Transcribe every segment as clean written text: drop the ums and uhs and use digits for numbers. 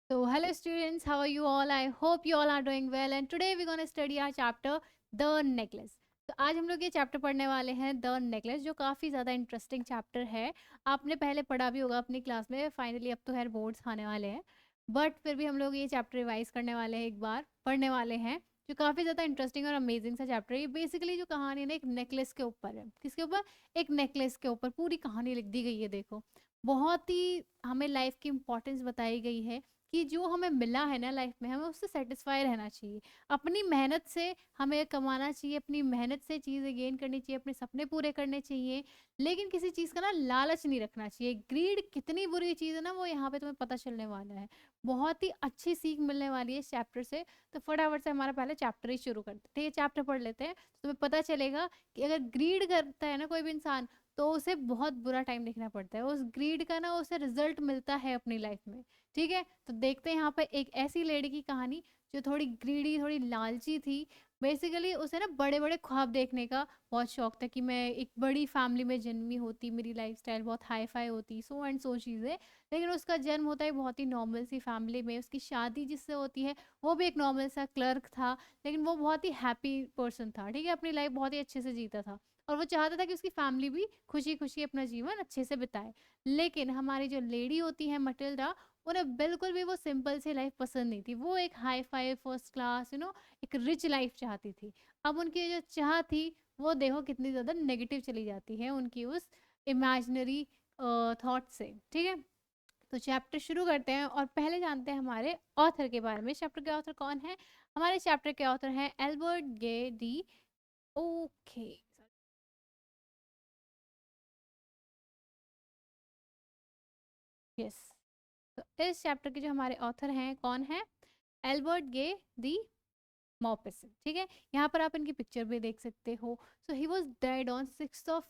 So, hello students, how are you all? I hope you all are doing well. And today we're going to study our chapter, The Necklace. तो आज हम लोग ये chapter पढ़ने वाले हैं the necklace, जो काफ़ी ज़्यादा इंटरेस्टिंग चैप्टर है। आपने पहले पढ़ा भी होगा अपनी क्लास में। फाइनली अब तो खैर बोर्ड्स आने वाले हैं, बट फिर भी हम लोग ये चैप्टर रिवाइज करने वाले हैं, एक बार पढ़ने वाले हैं, जो काफ़ी ज़्यादा इंटरेस्टिंग और अमेजिंग सा चैप्टर है। ये बेसिकली जो कहानी है ना, एक नेकलेस के ऊपर है। किसके ऊपर? एक नेकलेस के ऊपर पूरी कहानी लिख दी गई है। देखो, बहुत ही हमें लाइफ की इंपॉर्टेंस बताई गई है कि जो हमें मिला है ना लाइफ में, हमें उससे सेटिस्फाई रहना चाहिए। अपनी मेहनत से हमें कमाना चाहिए, अपनी मेहनत से चीज़ें गेन करनी चाहिए, अपने सपने पूरे करने चाहिए, लेकिन किसी चीज़ का ना लालच नहीं रखना चाहिए। ग्रीड कितनी बुरी चीज़ है ना, वो यहाँ पे तुम्हें पता चलने वाला है। बहुत ही अच्छी सीख मिलने वाली है इस चैप्टर से। तो फटाफट से हमारा पहले चैप्टर ही शुरू करते हैं। ये चैप्टर पढ़ लेते हैं, तो तुम्हें पता चलेगा कि अगर ग्रीड करता है ना कोई भी इंसान, तो उसे बहुत बुरा टाइम देखना पड़ता है। उस ग्रीड का ना उसे रिजल्ट मिलता है अपनी लाइफ में। ठीक है, तो देखते हैं यहाँ पर एक ऐसी लेडी की कहानी जो थोड़ी ग्रीडी, थोड़ी लालची थी। बेसिकली उसे ना बड़े बड़े ख्वाब देखने का बहुत शौक था कि मैं एक बड़ी फैमिली में जन्मी होती, मेरी लाइफस्टाइल बहुत हाई फाई होती, सो एंड सो चीज़ें। लेकिन उसका जन्म होता है बहुत ही नॉर्मल सी फैमिली में। उसकी शादी जिससे होती है वो भी एक नॉर्मल सा क्लर्क था, लेकिन वो बहुत ही हैप्पी पर्सन था। ठीक है, अपनी लाइफ बहुत ही अच्छे से जीता था, और वो चाहता था कि उसकी फैमिली भी खुशी खुशी अपना जीवन अच्छे से बिताए। लेकिन हमारी जो लेडी होती है मटिल्डा, उन्हें बिल्कुल भी वो सिंपल सी लाइफ पसंद नहीं थी। वो एक हाई फाई फर्स्ट क्लास एक रिच लाइफ चाहती थी। अब उनकी जो चाह थी, वो देखो कितनी ज़्यादा नेगेटिव चली जाती है उनकी उस इमेजिनरी थॉट से। ठीक है, तो चैप्टर शुरू करते हैं और पहले जानते हैं हमारे ऑथर के बारे में। चैप्टर के ऑथर कौन है? हमारे चैप्टर के ऑथर हैं एल्बर्ट गे डी। Okay, yes. तो इस चैप्टर के जो हमारे ऑथर हैं कौन है? एल्बर्ट गे दी मॉपेसन। ठीक है, यहाँ पर आप इनकी पिक्चर भी देख सकते हो। So he was dead on 6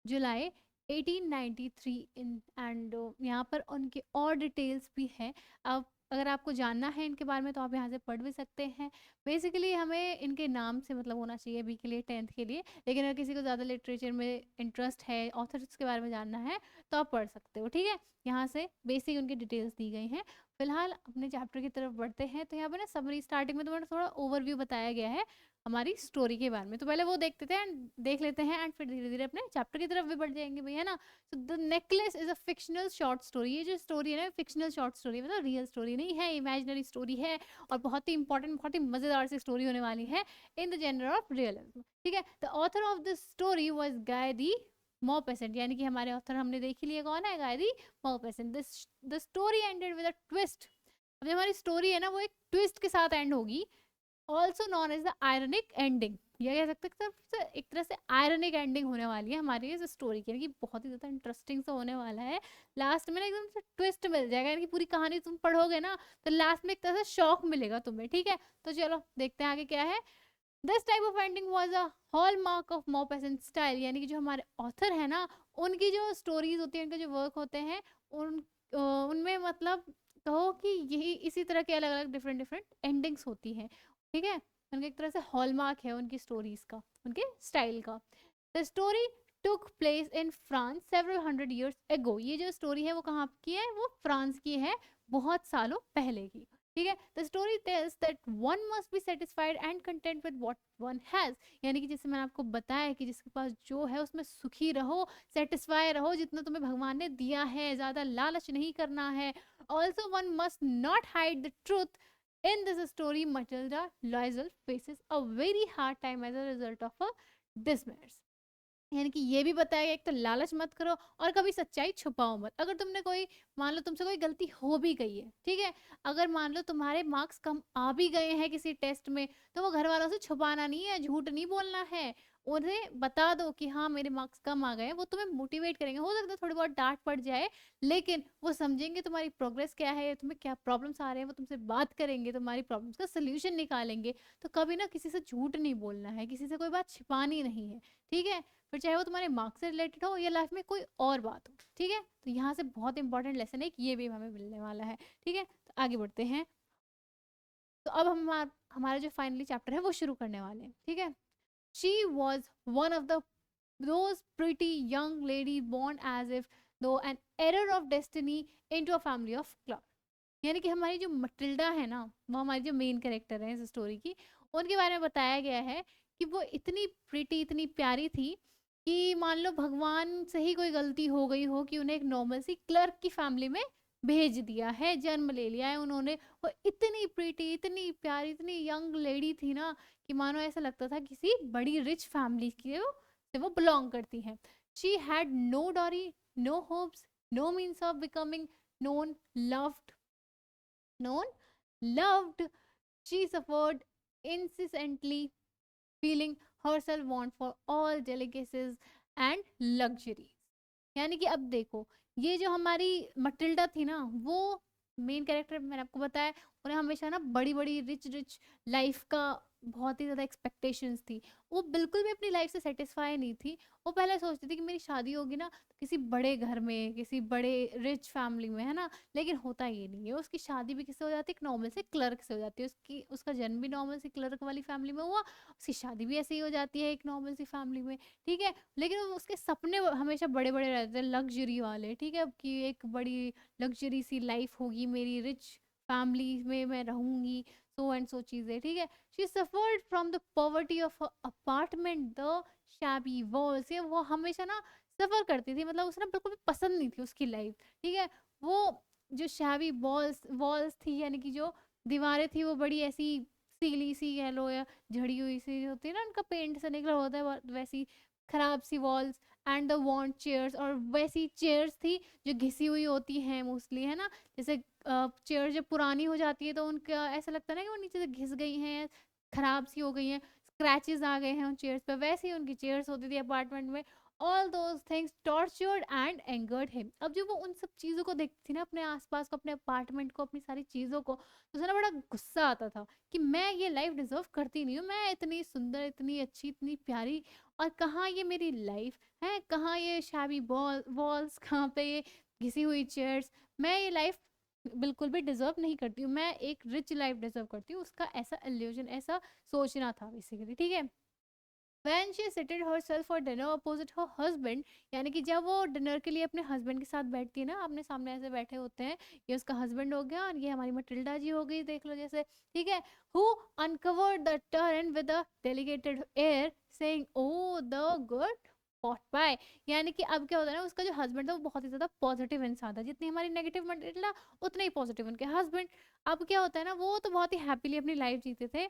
July 1893 in and यहाँ पर उनके और डिटेल्स भी हैं। अब अगर आपको जानना है इनके बारे में तो आप यहाँ से पढ़ भी सकते हैं। बेसिकली हमें इनके नाम से मतलब होना चाहिए अभी के लिए, 10th के लिए। लेकिन अगर किसी को ज़्यादा लिटरेचर में इंटरेस्ट है, ऑथर्स के बारे में जानना है, तो आप पढ़ सकते हो। ठीक है, यहाँ से बेसिक उनकी डिटेल्स दी गई हैं। फिलहाल अपने चैप्टर की तरफ बढ़ते हैं। तो यहाँ पे ना समरी स्टार्टिंग में तुम्हें थोड़ा ओवरव्यू बताया गया है हमारी स्टोरी के बारे में, तो पहले वो देखते थे एंड देख लेते हैं, एंड फिर धीरे धीरे अपने चैप्टर की तरफ भी बढ़ जाएंगे भैया ना। तो the necklace is a fictional short story. ये जो स्टोरी है ना, फिक्शनल शॉर्ट स्टोरी, मतलब रियल स्टोरी नहीं है, इमेजिनरी स्टोरी है। और बहुत ही इंपॉर्टेंट, बहुत ही मजेदार सी स्टोरी होने वाली है in the genre of realism. ठीक है, the author of this story was Guy de Maupassant, यानी कि हमारे ऑथर हमने देख ही लिया कौन है, Guy de Maupassant. The story ended with a twist. अब जो हमारी स्टोरी है ना, वो एक ट्विस्ट के साथ एंड होगी, also known as the ironic ending. ये कह सकते हैं एक तरह से आयरनिक एंडिंग होने वाली है हमारी इस स्टोरी की, यानी कि बहुत ही ज़्यादा इंटरेस्टिंग सा होने वाला है। लास्ट में ना एकदम से ट्विस्ट मिल जाएगा, यानी कि पूरी कहानी तुम पढ़ोगे ना, तो लास्ट में एक तरह से शॉक मिलेगा तुम्हें। ठीक है, तो चलो देखते हैं आगे क्या है। This type of ending was a hallmark of Maupassant style, यानी कि जो हमारे ऑथर है ना, उनकी जो स्टोरीज होती है, उनके जो वर्क होते हैं, उनमें मतलब कहो कि यही इसी तरह के अलग अलग डिफरेंट डिफरेंट एंडिंग्स होती हैं। ठीक है, उनके एक तरह से हॉलमार्क है उनकी स्टोरीज का, उनके स्टाइल का। The story took place in France several hundred years ago. ये जो स्टोरी है वो कहाँ की है? वो फ्रांस की है, बहुत सालों पहले की। ठीक है, the story tells that one must be satisfied and content with what one has, यानी कि जैसे मैंने आपको बताया कि जिसके पास जो है उसमें सुखी रहो, सेटिस्फाई रहो जितना तुम्हें भगवान ने दिया है, ज्यादा लालच नहीं करना है। Also one must not hide the truth. In this story, Matilda Loisel faces a very hard time as a result of her dismay, यानी कि ये भी बताया गया एक तो लालच मत करो और कभी सच्चाई छुपाओ मत। अगर तुमने कोई, मान लो तुमसे कोई गलती हो भी गई है, ठीक है, अगर मान लो तुम्हारे मार्क्स कम आ भी गए हैं किसी टेस्ट में, तो वो घर वालों से छुपाना नहीं है, झूठ नहीं बोलना है। उन्हें बता दो कि हाँ मेरे मार्क्स कम आ गए, वो तुम्हें मोटिवेट करेंगे। हो सकता है थोड़ी बहुत डांट पड़ जाए, लेकिन वो समझेंगे तुम्हारी प्रोग्रेस क्या है, तुम्हें क्या प्रॉब्लम्स आ रहे हैं, वो तुमसे बात करेंगे, तुम्हारी प्रॉब्लम्स का सोल्यूशन निकालेंगे। तो कभी ना किसी से झूठ नहीं बोलना है, किसी से कोई बात छिपानी नहीं है। ठीक है, फिर चाहे वो तुम्हारे मार्क्स से रिलेटेड हो या लाइफ में कोई और बात हो। ठीक है, तो यहाँ से बहुत इंपॉर्टेंट लेसन है कि ये भी हमें मिलने वाला है। ठीक है, तो आगे बढ़ते हैं। तो अब हम हमारा जो फाइनली चैप्टर है वो शुरू करने वाले हैं। ठीक है, she was one of the those pretty young lady born as if though an error of destiny into a family of clerks. यानी कि हमारी जो मटिल्डा है ना, वो हमारी जो मेन कैरेक्टर है इस स्टोरी की, उनके बारे में बताया गया है कि वो इतनी प्रिटी, इतनी प्यारी थी कि मान लो भगवान से ही कोई गलती हो गई हो कि उन्हें एक नॉर्मल सी क्लर्क की फैमिली में भेज दिया है, जन्म ले लिया है उन्होंने। वो इतनी प्रिटी, इतनी प्यारी, इतनी यंग लेडी थी ना कि मानो ऐसा लगता था किसी बड़ी रिच फैमिली की से वो बिलोंग करती हैं। She had no dowry, no hopes, no means of becoming known, loved, known, loved. She suffered incessantly, feeling herself want for all delicacies and luxuries. यानी कि अब देखो, ये जो हमारी मटिल्डा थी ना, वो मेन कैरेक्टर मैंने आपको बताया, उन्हें हमेशा ना बड़ी बड़ी रिच रिच लाइफ का बहुत ही ज़्यादा एक्सपेक्टेशंस थी। वो बिल्कुल भी अपनी लाइफ से सेटिस्फाई नहीं थी। वो पहले सोचती थी कि मेरी शादी होगी ना तो किसी बड़े घर में, किसी बड़े रिच फैमिली में, है ना। लेकिन होता ये नहीं है। उसकी शादी भी किससे हो जाती है, एक नॉर्मल से क्लर्क से हो जाती है। उसका जन्म भी नॉर्मल सी क्लर्क वाली फैमिली में हुआ, उसकी शादी भी ऐसे ही हो जाती है एक नॉर्मल सी फैमिली में, ठीक है। लेकिन उसके सपने हमेशा बड़े बड़े रहते हैं, लग्जरी वाले, ठीक है, कि एक बड़ी लग्जरी सी लाइफ होगी मेरी, रिच फैमिली में मैं रहूंगी, सो एंड सो चीजें, ठीक है। She suffered from the poverty of apartment, the shabby walls. ये वो हमेशा ना सफर करती थी, मतलब उसे ना बिल्कुल भी पसंद नहीं थी उसकी लाइफ, ठीक है। वो जो शैबी वॉल्स वॉल्स थी, यानी कि जो दीवारें थी, वो बड़ी ऐसी सीली सी कह लो या झड़ी हुई सी होती है ना, उनका पेंट से निकला होता है, वैसी खराब सी वॉल्स। एंड द वॉन्ट चेयर्स, और वैसी चेयर्स थी जो घिसी हुई होती हैं मोस्टली, है ना। जैसे चेयर जब पुरानी हो जाती है तो उनका ऐसा लगता है ना कि वो नीचे से घिस गई हैं, खराब सी हो गई हैं, स्क्रैचेस आ गए हैं उन चेयर्स पे, वैसे ही उनकी चेयर्स होती थी अपार्टमेंट में। All those things tortured and angered him. अब जब वो उन सब चीज़ों को देखती थी ना, अपने आसपास को, अपने अपार्टमेंट को, अपनी सारी चीज़ों को, तो उसे ना बड़ा गुस्सा आता था कि मैं ये लाइफ डिजर्व करती नहीं हूँ। मैं इतनी सुंदर, इतनी अच्छी, इतनी प्यारी, और कहाँ ये मेरी लाइफ है, कहाँ ये शैबी वॉल्स, कहाँ पे ये घिसी हुई चेयर्स। मैं ये लाइफ बिल्कुल भी डिजर्व नहीं करती हूँ, मैं एक रिच लाइफ डिजर्व करती हूँ। उसका ऐसा इल्यूजन, ऐसा सोचना था बेसिकली, ठीक है। When she seated herself for dinner opposite her husband, यानी कि जब वो डिनर के लिए अपने हस्बैंड के साथ बैठती है ना, अपने सामने ऐसे बैठे होते हैं, ये उसका हस्बैंड हो गया और ये हमारी मटिल्डा जी हो गई, देख लो जैसे, ठीक है। Who uncovered the turn with a delicated air, saying, "Oh, the good pot pie." यानी कि अब क्या होता है ना, उसका जो हस्बैंड था वो बहुत ही ज्यादा पॉजिटिव इंसान था, जितनी हमारी नेगेटिव मटिल्डा उतने ही पॉजिटिव उनके हस्बैंड। अब क्या होता है ना, वो तो बहुत ही हैप्पीली अपनी लाइफ जीते थे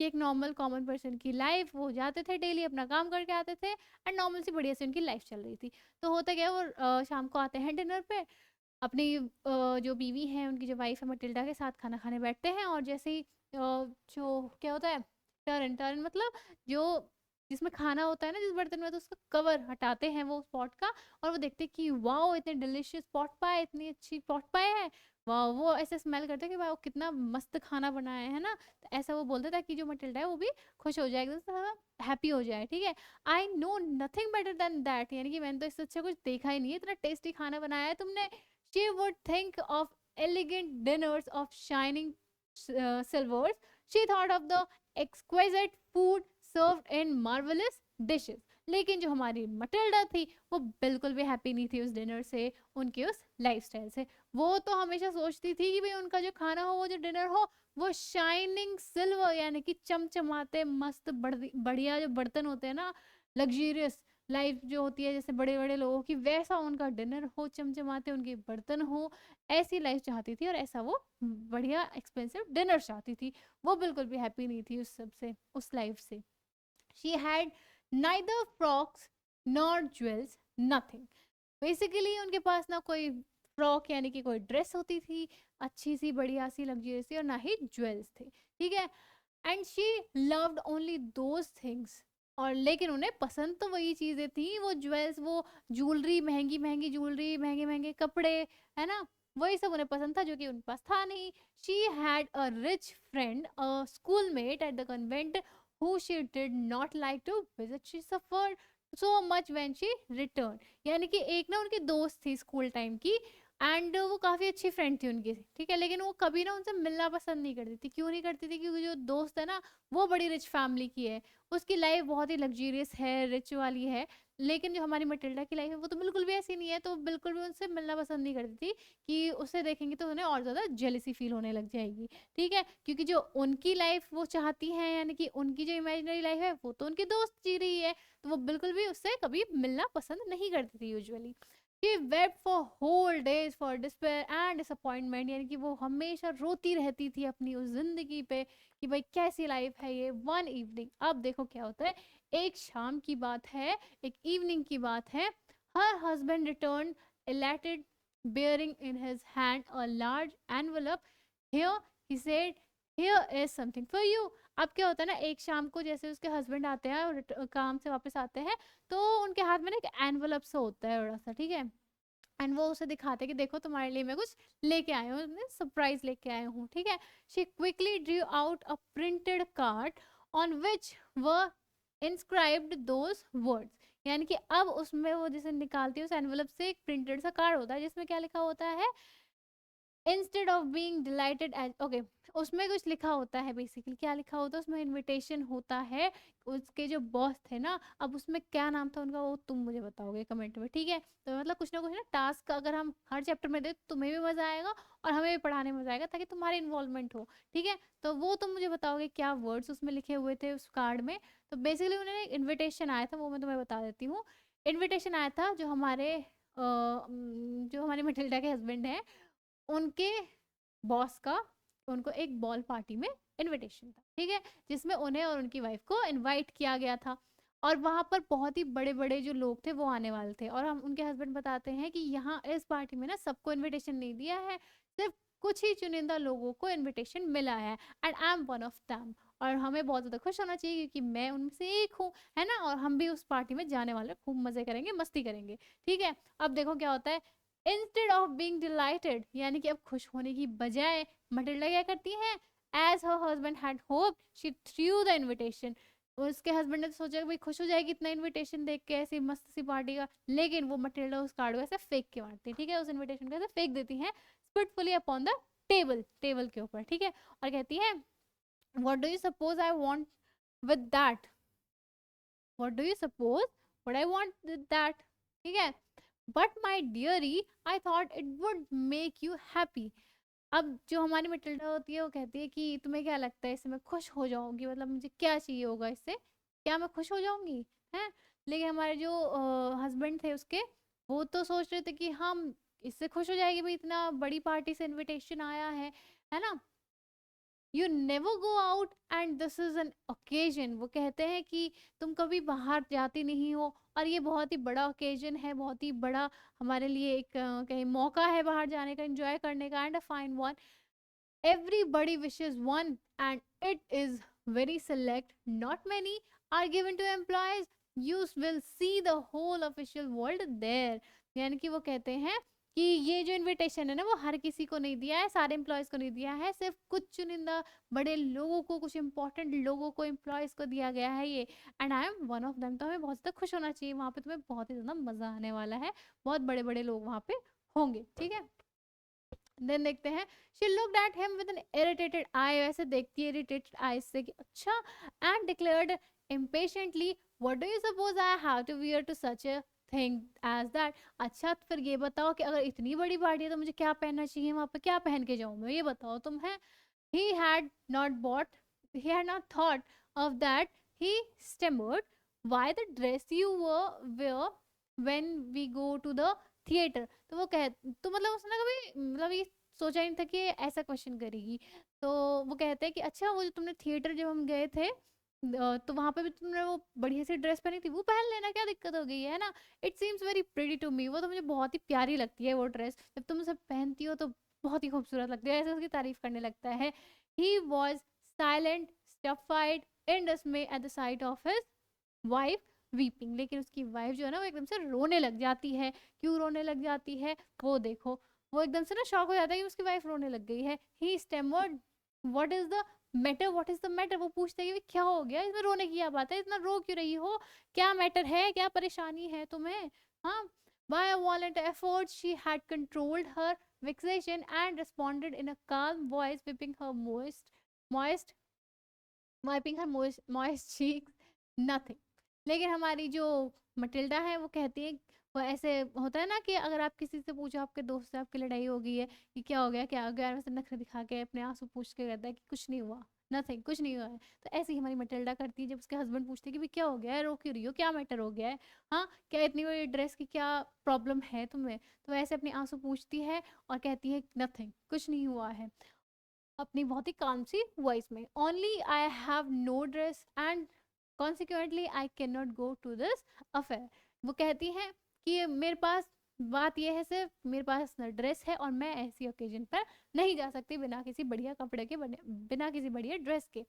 कि एक नॉर्मल कॉमन पर्सन की लाइफ, वो जाते थे डेली अपना काम करके आते थे, एंड नॉर्मल सी बढ़िया से उनकी लाइफ चल रही थी। तो होता क्या है, वो शाम को आते हैं डिनर पे, अपनी जो बीवी है, उनकी जो वाइफ है मटिल्डा के साथ खाना खाने बैठते हैं। और जैसे ही जो क्या होता है, टर्न टर्न मतलब जो जिसमें खाना होता है ना, जिस बर्तन में, तो उसका कवर हटाते हैं वो पॉट का, और वो देखते हैं कि वाओ, इतने डिलिशियस पॉट पाए, इतनी अच्छी पॉट पाए है, वाह। वो ऐसे स्मेल करते हैं कि वाह कितना मस्त खाना बनाया है ना। तो ऐसा वो बोलते, ताकि जो मटिल्डा है वो भी खुश हो जाए, एकदम हैप्पी हो जाए, ठीक है। I know nothing better than that, यानी कि मैंने तो इससे अच्छा कुछ देखा ही नहीं है, इतना टेस्टी खाना बनाया है तुमने। She would think of elegant dinners of shining silvers. She thought of the exquisite food served in marvelous dishes. लेकिन जो हमारी मटिल्डा थी, वो बिल्कुल भी हैप्पी नहीं थी उस डिनर से, उनके उस लाइफस्टाइल से। वो तो हमेशा सोचती थी कि भाई उनका जो खाना हो, वो जो डिनर हो, वो शाइनिंग सिल्वर, यानी कि चमचमाते मस्त बढ़िया जो बर्तन होते हैं ना, लग्जरियस लाइफ जो होती है जैसे बड़े बड़े लोगों की, वैसा उनका डिनर हो, चमचमाते उनके बर्तन हो, ऐसी लाइफ चाहती थी। और ऐसा वो बढ़िया एक्सपेंसिव डिनर चाहती थी। वो बिल्कुल भी हैप्पी नहीं थी उस सब से, उस लाइफ से। She had neither frocks nor jewels, nothing. Basically उनके पास ना कोई फ्रॉक यानी कि कोई ड्रेस होती थी अच्छी सी, बढ़िया सी, लग्जरियस सी, और ना ही ज्वेल्स थे, ठीक है। And she loved only those things, और लेकिन उन्हें पसंद तो वही चीजें थी, वो ज्वेल्स, वो ज्वेलरी, महंगी महंगी ज्वेलरी, महंगे महंगे कपड़े, है ना, वही सब उन्हें पसंद था, जो कि उनके पास था नहीं। She had a rich friend, a schoolmate at the convent, who she did not like to visit. She suffered so much when she returned. यानी कि एक ना उनकी दोस्त थी स्कूल टाइम की, एंड वो काफ़ी अच्छी फ्रेंड थी उनकी, ठीक है। लेकिन वो कभी ना उनसे मिलना पसंद नहीं करती थी। क्यों नहीं करती थी? क्योंकि जो दोस्त है ना, वो बड़ी रिच फैमिली की है, उसकी लाइफ बहुत ही लग्जरियस है, रिच वाली है। लेकिन जो हमारी मटिल्डा की लाइफ है वो तो बिल्कुल भी ऐसी नहीं है, तो बिल्कुल भी उनसे मिलना पसंद नहीं करती थी कि उसे देखेंगी तो उन्हें और ज़्यादा जेलसी फील होने लग जाएगी, ठीक है? क्योंकि जो उनकी लाइफ वो चाहती हैं, यानी कि उनकी जो इमेजिनरी लाइफ है वो तो उनकी दोस्त जी रही है, तो वो बिल्कुल भी उससे कभी मिलना पसंद नहीं करती थी usually. She wept for whole days for despair and disappointment, यानी कि वो हमेशा रोती रहती थी अपनी उस जिंदगी पे कि भाई कैसी लाइफ है ये। वन इवनिंग, अब देखो क्या होता है, एक शाम की बात है, एक इवनिंग की बात है। Her husband return elated, bearing in his hand a large envelope. Here, he said, here is something for you. अब क्या होता है ना, एक शाम को जैसे उसके हस्बैंड आते हैं और काम से वापस आते हैं, तो उनके हाथ में ना एक एनवलप सा होता है बड़ा सा, ठीक है? एंड वो उसे दिखाते हैं कि देखो तुम्हारे लिए मैं कुछ लेके आया हूँ, मैं सरप्राइज लेके आया हूँ, ठीक है? She quickly Drew out a printed card on which were inscribed those words, यानी कि अब उसमें वो जैसे निकालती है उस एनवलप से एक प्रिंटेड सा कार्ड होता है जिसमें क्या लिखा होता है, instead of being delighted as, okay, उसमें कुछ लिखा होता है, बेसिकली क्या लिखा होता है उसमें, इनविटेशन होता है उसके जो बॉस थे ना, अब उसमें क्या नाम था उनका वो तुम मुझे बताओगे कमेंट में, ठीक है? तो मतलब कुछ ना कुछ ना टास्क अगर हम हर चैप्टर में दे तो तुम्हें भी मजा आएगा और हमें भी पढ़ाने में मजा आएगा, ताकि तुम्हारी इन्वॉल्वमेंट हो, ठीक है? तो वो तुम मुझे बताओगे क्या वर्ड्स उसमें लिखे हुए थे उस कार्ड में। तो बेसिकली उन्होंने इन्विटेशन आया था, वो मैं तुम्हें बता देती हूँ। इन्विटेशन आया था जो हमारे मटिल्डा के हस्बैंड हैं, उनके बॉस का, उनको एक बॉल पार्टी में इनविटेशन था, ठीक है? जिसमें उन्हें और उनकी वाइफ को इनवाइट किया गया था, और वहां पर बहुत ही बड़े बड़े जो लोग थे वो आने वाले थे, और हम उनके हस्बैंड बताते हैं कि यहाँ इस पार्टी में ना सबको इनविटेशन नहीं दिया है, सिर्फ कुछ ही चुनिंदा लोगों को इनविटेशन मिला है, and I am one of them. और हमें बहुत ज़्यादा खुश होना चाहिए क्योंकि मैं उनसे एक हूँ, है ना? और हम भी उस पार्टी में जाने वाले, खूब मजे करेंगे, मस्ती करेंगे, ठीक है? अब देखो क्या होता है, इंस्टेड ऑफ बीइंग डिलाइटेड, यानी कि अब खुश होने की बजाय मटिल्डा क्या करती है, as her husband had hope she through the invitation. उसके हस्बैंड ने तो सोचा कि भाई खुश हो जाएगी इतना इनविटेशन देख के, ऐसी मस्त सी पार्टी का, लेकिन वो मटिल्डा उस कार्ड को ऐसे फेंक के मारती है, ठीक है? उस इनविटेशन को ऐसे फेंक देती है स्पिटफुली अपॉन द टेबल, टेबल के ऊपर, ठीक है? और कहती है, what do you suppose I want with that, what do you suppose what I want with that, ठीक है? But my diary, I thought it would make you happy. अब जो हमारी मटिल्डा होती है वो कहती है कि तुम्हें क्या लगता है इससे मैं खुश हो जाऊंगी, मतलब मुझे क्या चाहिए होगा इससे, क्या मैं खुश हो जाऊंगी, है? लेकिन हमारे जो हस्बैंड थे उसके, वो तो सोच रहे थे कि हम इससे खुश हो जाएगी, भाई इतना बड़ी पार्टी से इनविटेशन आया है ना? You never go out and this is an occasion, वो कहते हैं कि तुम कभी बाहर जाती नहीं हो, और ये बहुत ही बड़ा ओकेजन है, बहुत ही बड़ा हमारे लिए एक कहीं मौका है बाहर जाने का, एंजॉय करने का, and a fine one. Everybody wishes one, and it is very select. Not many are given to employees. You will see the whole official world there. यानी कि वो कहते हैं कि ये जो इनविटेशन है ना वो हर किसी को नहीं दिया है, सारे एम्प्लॉयज को नहीं दिया है, सिर्फ कुछ चुनिंदा बड़े लोगों को, कुछ इंपॉर्टेंट लोगों को, एम्प्लॉयज को दिया गया है ये, and I am one of them. तो हमें बहुत ज़्यादा खुश होना चाहिए, वहाँ पे तुम्हें बहुत ही ज़्यादा मज़ा आने वाला है, बहुत बड़े बड़े लोग वहाँ पे होंगे, ठीक है? देन देखते हैं, she looked at him with an irritated eye, ऐसे देखती है इरिटेटेड आई से कि अच्छा, and declared impatiently, what do you suppose I have to wear to such a thing as that. अच्छा तो फिर ये बताओ कि अगर इतनी बड़ी पार्टी है तो मुझे क्या पहनना चाहिए, वहां पर क्या पहन के जाऊं मैं, ये बताओ तुम, है? he had not bought he had not thought of that, he stammered, why the dress you wear when we go to the theater। तो वो कह, तो मतलब उसने कभी मतलब ये सोचा ही नहीं था कि ये ऐसा क्वेश्चन करेगी। तो वो कहते हैं कि अच्छा वो जो तुमने थिएटर जब हम गए थे, तो वहां पे भी तुमने वो बढ़िया सी ड्रेस पहनी थी, वो पहन लेना, क्या दिक्कत हो गई है ना? It seems very pretty to me, वो तो मुझे बहुत ही प्यारी लगती है वो ड्रेस, जब तुम उसे पहनती हो तो बहुत ही खूबसूरत लगती है, ऐसे उसकी तारीफ करने लगता है। He was silent, stupefied, in dismay at the sight of his wife weeping, लेकिन उसकी वाइफ जो है ना वो एकदम से रोने लग जाती है। क्यों रोने लग जाती है वो देखो, वो एकदम से ना शॉक हो जाता है कि उसकी वाइफ रोने लग गई है। He stammered, what is the matter, what is the matter, वो पूछते हैं कि क्या हो गया, इसमें रोने की क्या बात है, इतना रो क्यों रही हो, क्या मैटर है, क्या परेशानी है तुम्हें, हाँ? By a violent effort, she had controlled her vexation and responded in a calm voice, moist, wiping her moist cheeks. Nothing. लेकिन हमारी जो मटिल्डा है वो कहती है, वो ऐसे होता है ना कि अगर आप किसी से पूछो, आपके दोस्त से आपकी लड़ाई हो गई है कि क्या हो गया, क्या हो गया, वैसे नखरे दिखा के अपने आंसू पूछ के कहता है कि कुछ नहीं हुआ, नथिंग, कुछ नहीं हुआ है। तो ऐसे ही हमारी मटिल्डा करती है, जब उसके हस्बैंड पूछते हैं कि भाई क्या हो गया है, रो क्यों रही हो, क्या मैटर हो गया है, हाँ क्या इतनी बड़ी ड्रेस की क्या प्रॉब्लम है तुम्हें, तो ऐसे अपने आंसू पूछती है और कहती है नथिंग, कुछ नहीं हुआ है, अपनी बहुत ही काम सी वॉइस में, only I have no dress and consequently I can not go to this affair. वो कहती हैं कि मेरे पास बात यह है, सिर्फ मेरे पास ड्रेस है और मैं ऐसी ओकेजन पर नहीं जा सकती बिना किसी बढ़िया कपड़े के, बिना किसी बढ़िया ड्रेस के।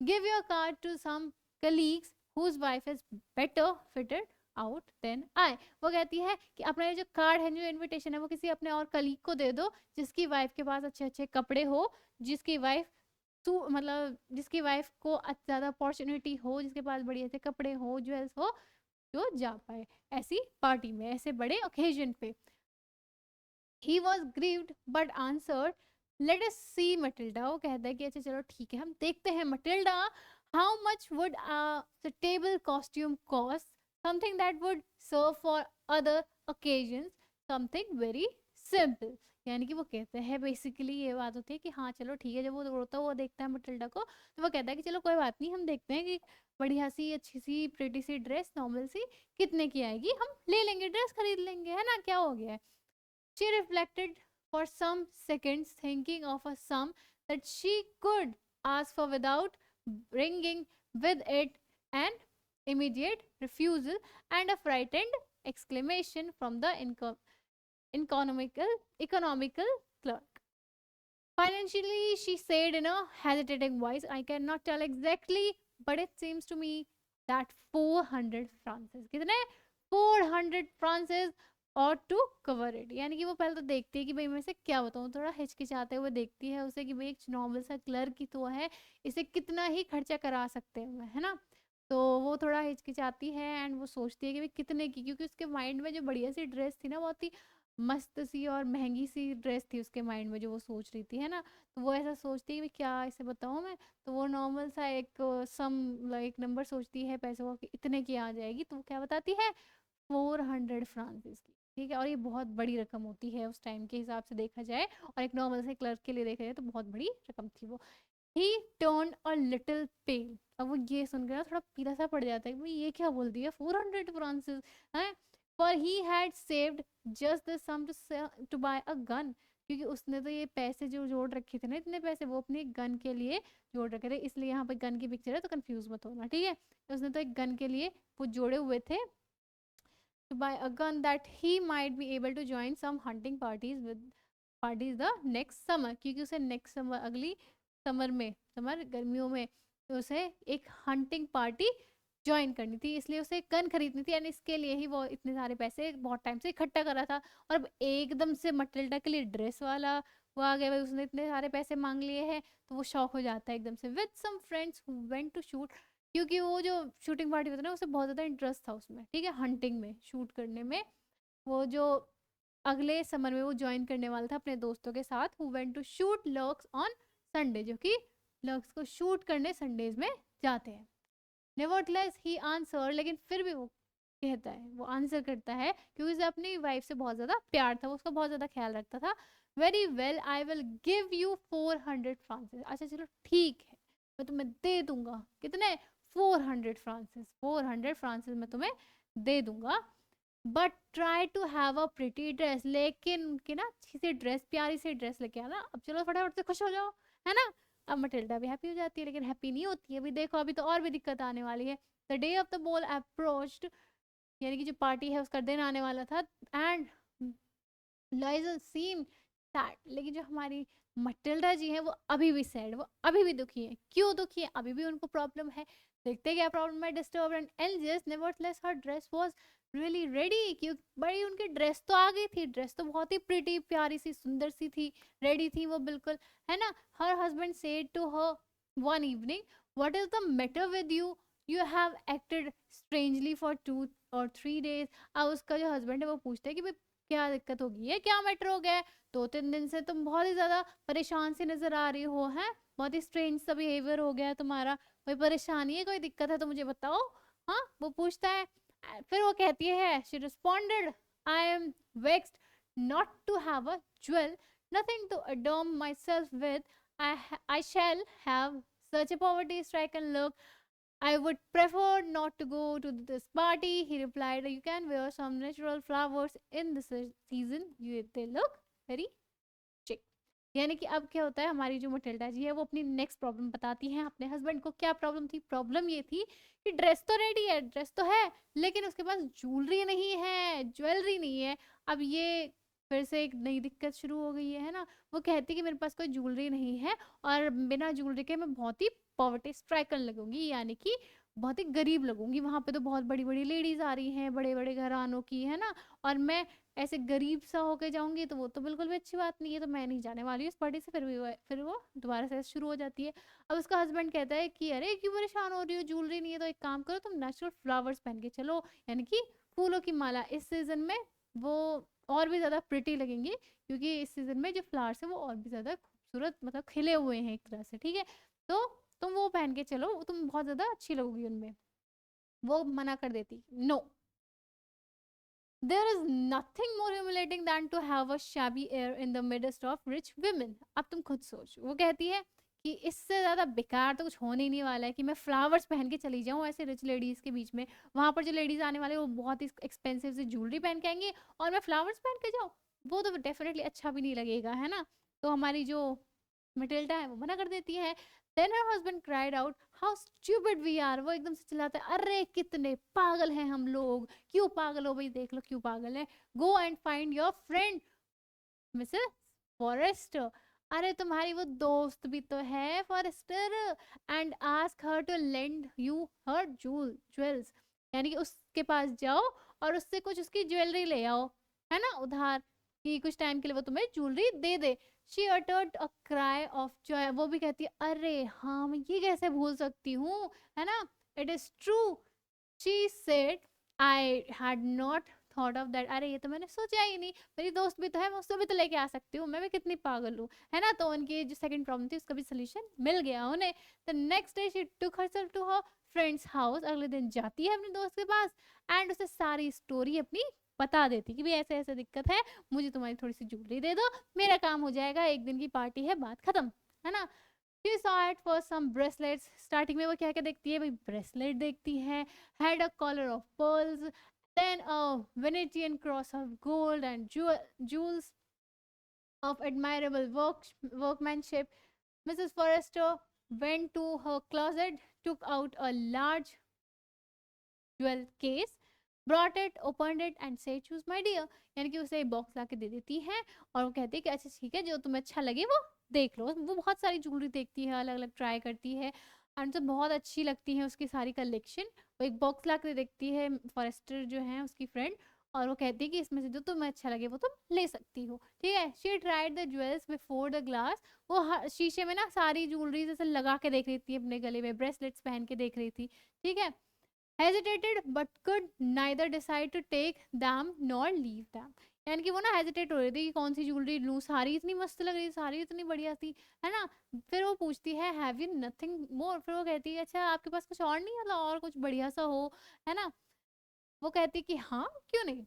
Give your card to some colleagues whose wife is better fitted out than I. वो कहती है कि अपना ये जो कार्ड है, जो इनविटेशन है, वो किसी अपने और कलीग को दे दो जिसकी वाइफ के पास अच्छे अच्छे कपड़े हो, जिसकी वाइफ मतलब जिसकी वाइफ को ज्यादा अपॉर्चुनिटी हो, जिसके पास बढ़िया से कपड़े हो, ज्वेल्स हो, जो जा पाए ऐसी पार्टी में, ऐसे बड़े ओकेजन पे। He was grieved but answered let us see Matilda. वो कहता है कि अच्छा चलो ठीक है, हम देखते हैं Matilda, how much would table costume cost, something that would serve for other occasion, something very simple. यानी कि वो कहते हैं बेसिकली ये बात होती है कि हाँ चलो ठीक है, जब वो रोता हुआ देखता है मटिल्डा को, तो वो कहता है कि चलो कोई बात नहीं, हम देखते हैं कि बढ़िया सी अच्छी सी प्रिटी सी ड्रेस नॉर्मल सी कितने की आएगी, हम ले लेंगे, ड्रेस खरीद लेंगे, है ना, क्या हो गया है। She reflected for some seconds, thinking of a sum that she could ask for without bringing with it an immediate refusal and a frightened exclamation from the economical clerk. Financially, she said in a hesitating voice, I cannot tell exactly, but it seems to me that 400 francs. कितने? 400 francs और to cover it. यानी कि वो पहले तो देखती है कि भाई मैं इसे क्या बताऊँ, थोड़ा हिचकिचाते हुए देखती है उसे कि भाई एक नॉर्मल सा क्लर्क ही तो है, इसे कितना ही खर्चा करा सकते हैं, है ना। तो वो थोड़ा हिचकिचाती है एंड वो सोचती है कि भाई कितने की, क्योंकि उसके माइंड में जो बढ़िया सी ड्रेस थी ना, बहुत ही मस्त सी और महंगी सी ड्रेस थी उसके माइंड में जो वो सोच रही थी, है ना। तो वो ऐसा सोचती है कि क्या इसे बताऊँ मैं, तो वो नॉर्मल सा एक सम एक नंबर सोचती है पैसों का, इतने की आ जाएगी, तो वो क्या बताती है, 400 फ्रांसिस की, ठीक है। और ये बहुत बड़ी रकम होती है उस टाइम के हिसाब से देखा जाए, और एक नॉर्मल से क्लर्क के लिए देखा जाए तो बहुत बड़ी रकम थी वो। ही टर्न अ लिटिल पेल। अब वो ये सुनकर ना थोड़ा पीला सा पड़ जाता है कि ये क्या बोल दिया, 400 फ्रांसिस है। For he had saved just the sum to buy a gun, क्योंकि उसने तो ये पैसे जो जोड़ रखे थे ना, इतने पैसे वो अपने गन के लिए जोड़ रखे थे, इसलिए यहाँ पे गन की पिक्चर है तो कंफ्यूज मत होना, ठीक है। उसने तो एक गन के लिए वो जोड़े हुए थे, to buy a gun that he might be able to join some hunting parties the next summer, क्योंकि उसे नेक्स्ट समर, अगली समर में, समर गर्मियों में, तो उसे एक हंटिंग पार्टी ज्वाइन करनी थी, इसलिए उसे गन खरीदनी थी, यानी इसके लिए ही वो इतने सारे पैसे बहुत टाइम से इकट्ठा करा था। और अब एकदम से मटिल्डा के लिए ड्रेस वाला वो आ गया, भाई उसने इतने सारे पैसे मांग लिए हैं, तो वो शौक हो जाता है एकदम से। With some friends who went to shoot, क्योंकि वो जो शूटिंग पार्टी होता है ना, उसे बहुत ज़्यादा इंटरेस्ट था उसमें, ठीक है, हंटिंग में, शूट करने में। वो जो अगले समर में वो ज्वाइन करने वाला था अपने दोस्तों के साथ, who went to shoot larks on Sunday, जो कि लर्क्स को शूट करने संडेज में जाते हैं। नेवरदलेस ही आंसर, लेकिन फिर भी वो कहता है, वो आंसर करता है, क्योंकि उसे अपनी वाइफ से बहुत ज़्यादा प्यार था, वो उसका बहुत ज़्यादा ख्याल रखता था। Very well I will give you 400 Francis. अच्छा चलो ठीक है, मैं तुम्हें दे दूंगा, कितने, 400 फ्रांसिस, 400 फ्रांसिस मैं तुम्हें दे दूंगा। But try to have a pretty dress, लेकिन उनकी ना अच्छी सी ड्रेस, प्यारी सी ड्रेस लेके आना। अब चलो फटाफट से खुश हो जाओ, है ना। अब मटिल्डा भी हैप्पी हो जाती है, लेकिन हैप्पी नहीं होती है, अभी देखो अभी तो और भी दिक्कत आने वाली है। The day of the ball approached, यानी कि जो पार्टी है उसका दिन आने वाला था, एंड लाइजल सीम सैड, लेकिन जो हमारी मटिल्डा जी हैं वो अभी भी सैड, वो अभी भी दुखी है। क्यों दुखी है, अभी भी उनको प्रॉब्लम है। देखते क्या प्रॉब्लम है, disturb and anxious. Nevertheless her dress was really ready, क्यों बड़ी उनकी ड्रेस तो आ गई थी, ड्रेस तो बहुत ही प्रिटी प्यारी सी सुंदर सी थी, रेडी थी वो बिल्कुल, है ना। Her husband said to her one evening, what is the matter with you, you have acted strangely for 2 or 3 days। अब उसका जो हस्बैंड है वो पूछता है कि भाई क्या दिक्कत होगी है, क्या मैटर हो गया है, 2-3 दिन से तुम बहुत ही ज्यादा परेशान सी नजर आ रही हो, हैं बहुत ही स्ट्रेंज सा बिहेवियर हो गया है तुम्हारा, कोई परेशानी है, कोई दिक्कत है तो मुझे बताओ। हाँ, वो पूछता है। फिर वो कहती है, she responded, I am vexed not to have a jewel, nothing to adorn myself with. I shall have such a poverty-stricken look. I would prefer not to go to this party. He replied, you can wear some natural flowers in this season. They look very chic. यानी कि अब क्या होता है, हमारी जो Matilda जी है वो अपनी नेक्स्ट प्रॉब्लम बताती हैं अपने हस्बैंड को। क्या प्रॉब्लम थी? प्रॉब्लम ये थी कि ड्रेस तो रेडी है, ड्रेस तो है, लेकिन उसके पास ज्वेलरी नहीं है, ज्वेलरी नहीं है। अब ये फिर से एक नई दिक्कत शुरू हो गई है ना। वो कहती कि मेरे पास कोई ज्वेलरी नहीं है और बिना ज्वेलरी के मैं बहुत ही पॉवर्टी स्ट्राइकन लगूंगी, यानी कि बहुत ही गरीब लगूंगी। वहां पे तो बहुत बड़ी बड़ी लेडीज आ रही हैं, बड़े बड़े घरानों की, है ना, और मैं ऐसे गरीब सा होके जाऊंगी तो वो तो बिल्कुल भी अच्छी बात नहीं है, तो मैं नहीं जाने वाली हूँ इस पार्टी से। फिर वो दोबारा से शुरू हो जाती है। अब उसका हस्बैंड कहता है कि अरे क्यों परेशान हो रही हो, ज्वेलरी नहीं है तो एक काम करो, तुम नेचुरल फ्लावर्स पहन के चलो, यानी कि फूलों की माला। इस सीजन में वो और भी ज्यादा प्रिटी लगेंगी, क्योंकि इस सीजन में जो फ्लावर्स है वो और भी ज्यादा खूबसूरत, मतलब खिले हुए हैं एक तरह से, ठीक है। तो तुम वो पहन के चलो, तुम बहुत ज्यादा अच्छी लगोगी उनमें। वो मना कर देती, no, there is nothing more humiliating than to have a shabby air in the midst of rich women. अब तुम खुद सोच, वो कहती है कि इससे ज्यादा बेकार तो कुछ होने ही नहीं वाला है कि मैं फ्लावर्स पहन के चली जाऊं ऐसे रिच लेडीज के बीच में। वहां पर जो लेडीज आने वाले वो बहुत ही एक्सपेंसिव से ज्वेलरी पहन के आएंगी और मैं फ्लावर्स पहन के जाऊं, वो तो डेफिनेटली अच्छा भी नहीं लगेगा, है ना। तो हमारी जो मटिल्डा है वो मना कर देती है। Then her husband cried out, how stupid we are. वो एकदम से चिल्लाता है, अरे कितने पागल हैं हम लोग। क्यों पागल हो भाई, देख लो क्यों पागल है। Go and find your friend Mrs Forestier. अरे तुम्हारी वो दोस्त भी तो है Forestier, and ask her to lend you her jewels, यानी कि उसके पास जाओ और उससे कुछ उसकी ज्वेलरी ले आओ, है ना, उधार, कि कुछ टाइम के लिए वो तुम्हें jewellery they they. She uttered a cry of joy। वो भी कहती है, अरे हाँ मैं ये कैसे भूल सकती हूँ, है ना, it is true. She said, I had not thought of that. अरे ये तो मैंने सोचा ही नहीं, मेरी दोस्त भी तो है, मैं उसको भी तो लेके आ सकती हूँ, मैं भी कितनी पागल हूँ, है ना। तो उनकी जो सेकंड प्रॉब्लम थी उसका भी सोल्यूशन मिल गया उन्हें। The next day she took herself to her friend's house. अगले दिन जाती है अपने दोस्त के पास एंड उसे सारी स्टोरी अपनी बता देती कि भाई ऐसे ऐसे दिक्कत है, मुझे तुम्हारी थोड़ी सी ज्वेलरी दे दो, मेरा काम हो जाएगा, एक दिन की पार्टी है, बात खत्म, है ना। She saw at first some bracelets। Starting में वो क्या क्या देखती है भाई, ब्रेसलेट देखती है, had a collar of pearls, then a Venetian cross of gold and jewels of admirable workmanship. Mrs. Forrester went to her closet, took out a large jewel case, brought it, opened it and said choose my dear। यानी कि उसे box ला के दे देती है और वो कहती है कि अच्छा ठीक है, जो तुम्हें अच्छा लगे वो देख लो। वो बहुत सारी ज्वेलरी देखती है, अलग अलग ट्राई करती है एंड तो बहुत अच्छी लगती है उसकी सारी कलेक्शन। वो एक बॉक्स ला के देखती है फॉरेस्टर जो है उसकी फ्रेंड, और वो कहती है कि इसमें से जो तुम्हें अच्छा लगे वो तुम ले सकती हो, ठीक है। She tried the jewels before the glass. वो शीशे में ना सारी ज्वेलरी जैसे लगा के देख रही थी अपने गले में, ब्रेसलेट्स पहन के देख रही थी, ठीक है। hesitated but could neither decide to take them nor leave them। यानी कि वो ना हेजिटेट हो रही थी कि कौन सी ज्वेलरी लूं, सारी इतनी मस्त लग रही थी, सारी इतनी बढ़िया थी, है ना। फिर वो पूछती है हैव यू नथिंग मोर। फिर वो कहती है अच्छा आपके पास कुछ और नहीं, मतलब और कुछ बढ़िया सा हो, है ना। वो कहती है कि हाँ क्यों नहीं,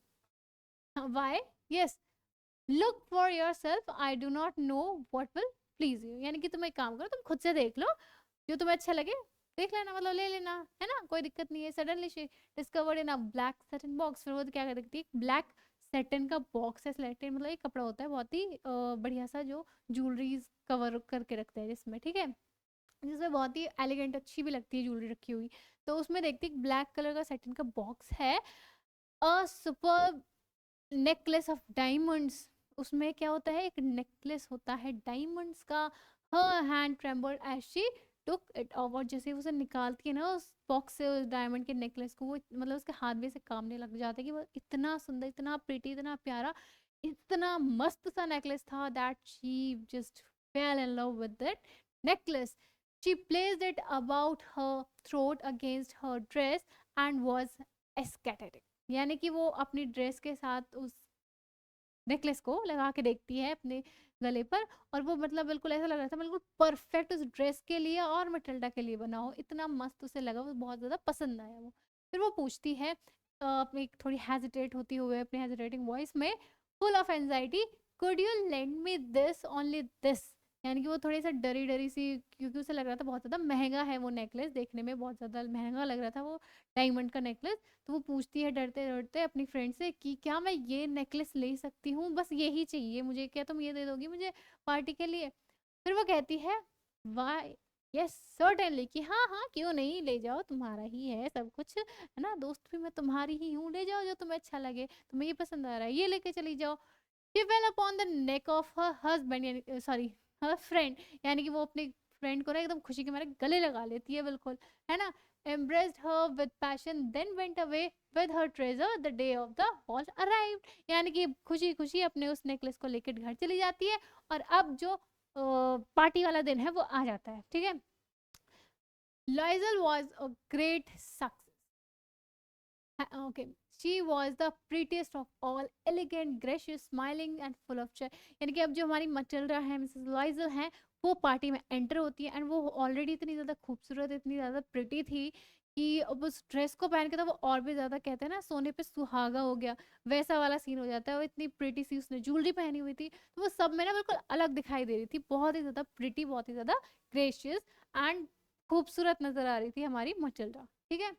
why, yes, look for yourself, I do not know what will please you. यानी कि तुम एक काम करो, तुम खुद से देख लो, जो तुम्हें अच्छा लगे देख लेना, मतलब ले लेना, है ना, कोई दिक्कत नहीं है। Suddenly she discovered in a black satin box. फिर वो तो क्या कर देखती है, ब्लैक सेटन का बॉक्स है, सेटन मतलब एक कपड़ा होता है बहुत ही बढ़िया सा जो ज्वेलरीज कवर करके रखते हैं जिसमें, ठीक है, जिसमें बहुत ही एलिगेंट अच्छी भी लगती है ज्वेलरी रखी हुई। तो उसमें देखती है ब्लैक कलर का सेटन का बॉक्स है, a super necklace of diamonds. उसमें क्या होता है, एक नेकलेस होता है डायमंड्स का। Her hand trembled as she took it over. जैसे उसे निकालती है ना उस बॉक्स से उस डायमंड के नेकलेस को, वो मतलब उसके हाथ भी से कांपने लग जाते हैं कि वो इतना सुंदर, इतना प्रिटी, इतना प्यारा, इतना मस्त सा नेकलेस था that she just fell in love with that necklace. She placed it about her throat against her dress and was ecstatic. यानी कि वो अपनी ड्रेस के साथ उस नेकलेस को लगा के देखती है अपने गले पर, और वो मतलब बिल्कुल ऐसा लग रहा था बिल्कुल परफेक्ट उस ड्रेस के लिए और मटिल्डा के लिए बना हो, इतना मस्त उसे लगा, वो बहुत ज्यादा पसंद आया वो। फिर वो पूछती है अपनी थोड़ी हेजिटेट होती हुए अपनी हेजिटेटिंग वॉइस में, full of anxiety, could you lend me this, only this. यानी कि वो थोड़ी सा डरी डरी सी, क्योंकि उसे लग रहा था बहुत ज़्यादा महंगा है वो नेकलेस, देखने में बहुत ज़्यादा महंगा लग रहा था वो डायमंड का नेकलेस। तो वो पूछती है डरते डरते अपनी फ्रेंड से कि क्या मैं ये नेकलेस ले सकती हूँ, बस यही चाहिए मुझे, क्या तुम ये दे दोगी मुझे पार्टी के लिए। फिर वो कहती है वाई, यस सर्टेनली, कि हाँ हाँ क्यों नहीं, ले जाओ, तुम्हारा ही है सब कुछ, है ना, दोस्त भी मैं तुम्हारी ही हूँ, ले जाओ जो तुम्हें अच्छा लगे, तुम्हें ये पसंद आ रहा है ये लेके चली जाओ। She fail upon the neck of her husband, यानी सॉरी हर फ्रेंड, यानी कि वो अपने फ्रेंड को ना एकदम खुशी के मारे गले लगा लेती है बिल्कुल, है ना, embraced her with passion, then went away with her treasure the day of the ball arrived। यानी कि खुशी खुशी अपने उस नेकलेस को लेकर घर चली जाती है, और अब जो पार्टी वाला दिन है वो आ जाता है, ठीक है। Lizel was a great success. Okay, she was the prettiest of all, elegant, gracious, smiling and full of joy। यानी कि अब जो हमारी मटिल्डा है, मिसेस लाइजल हैं, वो पार्टी में एंटर होती है, एंड वो ऑलरेडी इतनी ज़्यादा खूबसूरत, इतनी ज़्यादा प्रिटी थी कि अब उस ड्रेस को पहन के तो वो और भी ज़्यादा, कहते हैं ना सोने पे सुहागा हो गया, वैसा वाला सीन हो जाता है। वो इतनी प्रिटी सी, उसने ज्वेलरी पहनी हुई थी, तो वो सब में ना बिल्कुल अलग दिखाई दे रही थी, बहुत ही ज़्यादा प्रिटी, बहुत ही ज़्यादा ग्रेशियस एंड खूबसूरत नजर आ रही थी हमारी मटिल्डा, ठीक है।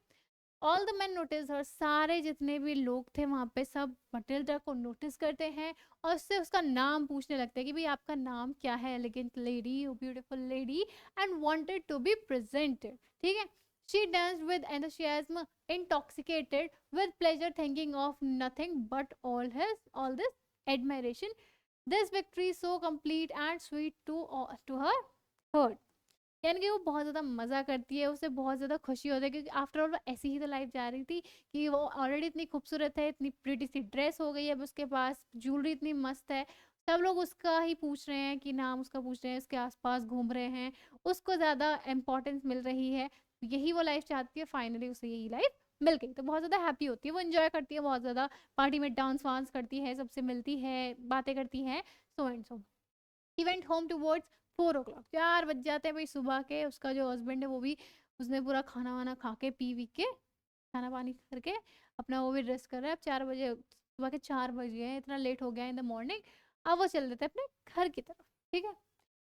ऑल द मैन नोटिस हर, सारे जितने भी लोग थे वहां पे सब मटिल्डा को नोटिस करते हैं, और उससे उसका नाम पूछने लगते हैं कि भाई आपका नाम क्या है, elegant lady, beautiful lady, and wanted to be presented, ठीक है। She danced with enthusiasm, intoxicated with pleasure, thinking of nothing but all this admiration, this victory so complete and sweet to her heart। यानी कि वो बहुत ज़्यादा मज़ा करती है, उसे बहुत ज़्यादा खुशी होती है, क्योंकि आफ्टर ऑल वो ऐसी ही तो लाइफ जा रही थी कि वो ऑलरेडी इतनी खूबसूरत है, इतनी प्रिटी सी ड्रेस हो गई है, अब उसके पास ज्वेलरी इतनी मस्त है, सब लोग उसका ही पूछ रहे हैं कि नाम उसका पूछ रहे हैं, उसके आसपास घूम रहे हैं, उसको ज़्यादा इंपॉर्टेंस मिल रही है, यही वो लाइफ चाहती है, फाइनली उसे यही लाइफ मिल गई, तो बहुत ज़्यादा हैप्पी होती है, वो इन्जॉय करती है बहुत ज़्यादा, पार्टी में डांस वांस करती है, सबसे मिलती है, बातें करती है, so and so. He went home towards 4 o'clock, 4 बज जाते हैं भाई सुबह के। उसका जो हस्बैंड है वो भी, उसने पूरा खाना वाना खा के पी वी के, खाना पानी करके अपना वो भी ड्रेस कर रहा है। अब 4 बजे, सुबह के 4 बज गए हैं, इतना लेट हो गया इन द मॉर्निंग। अब वो चल देते हैं अपने घर की तरफ, ठीक है।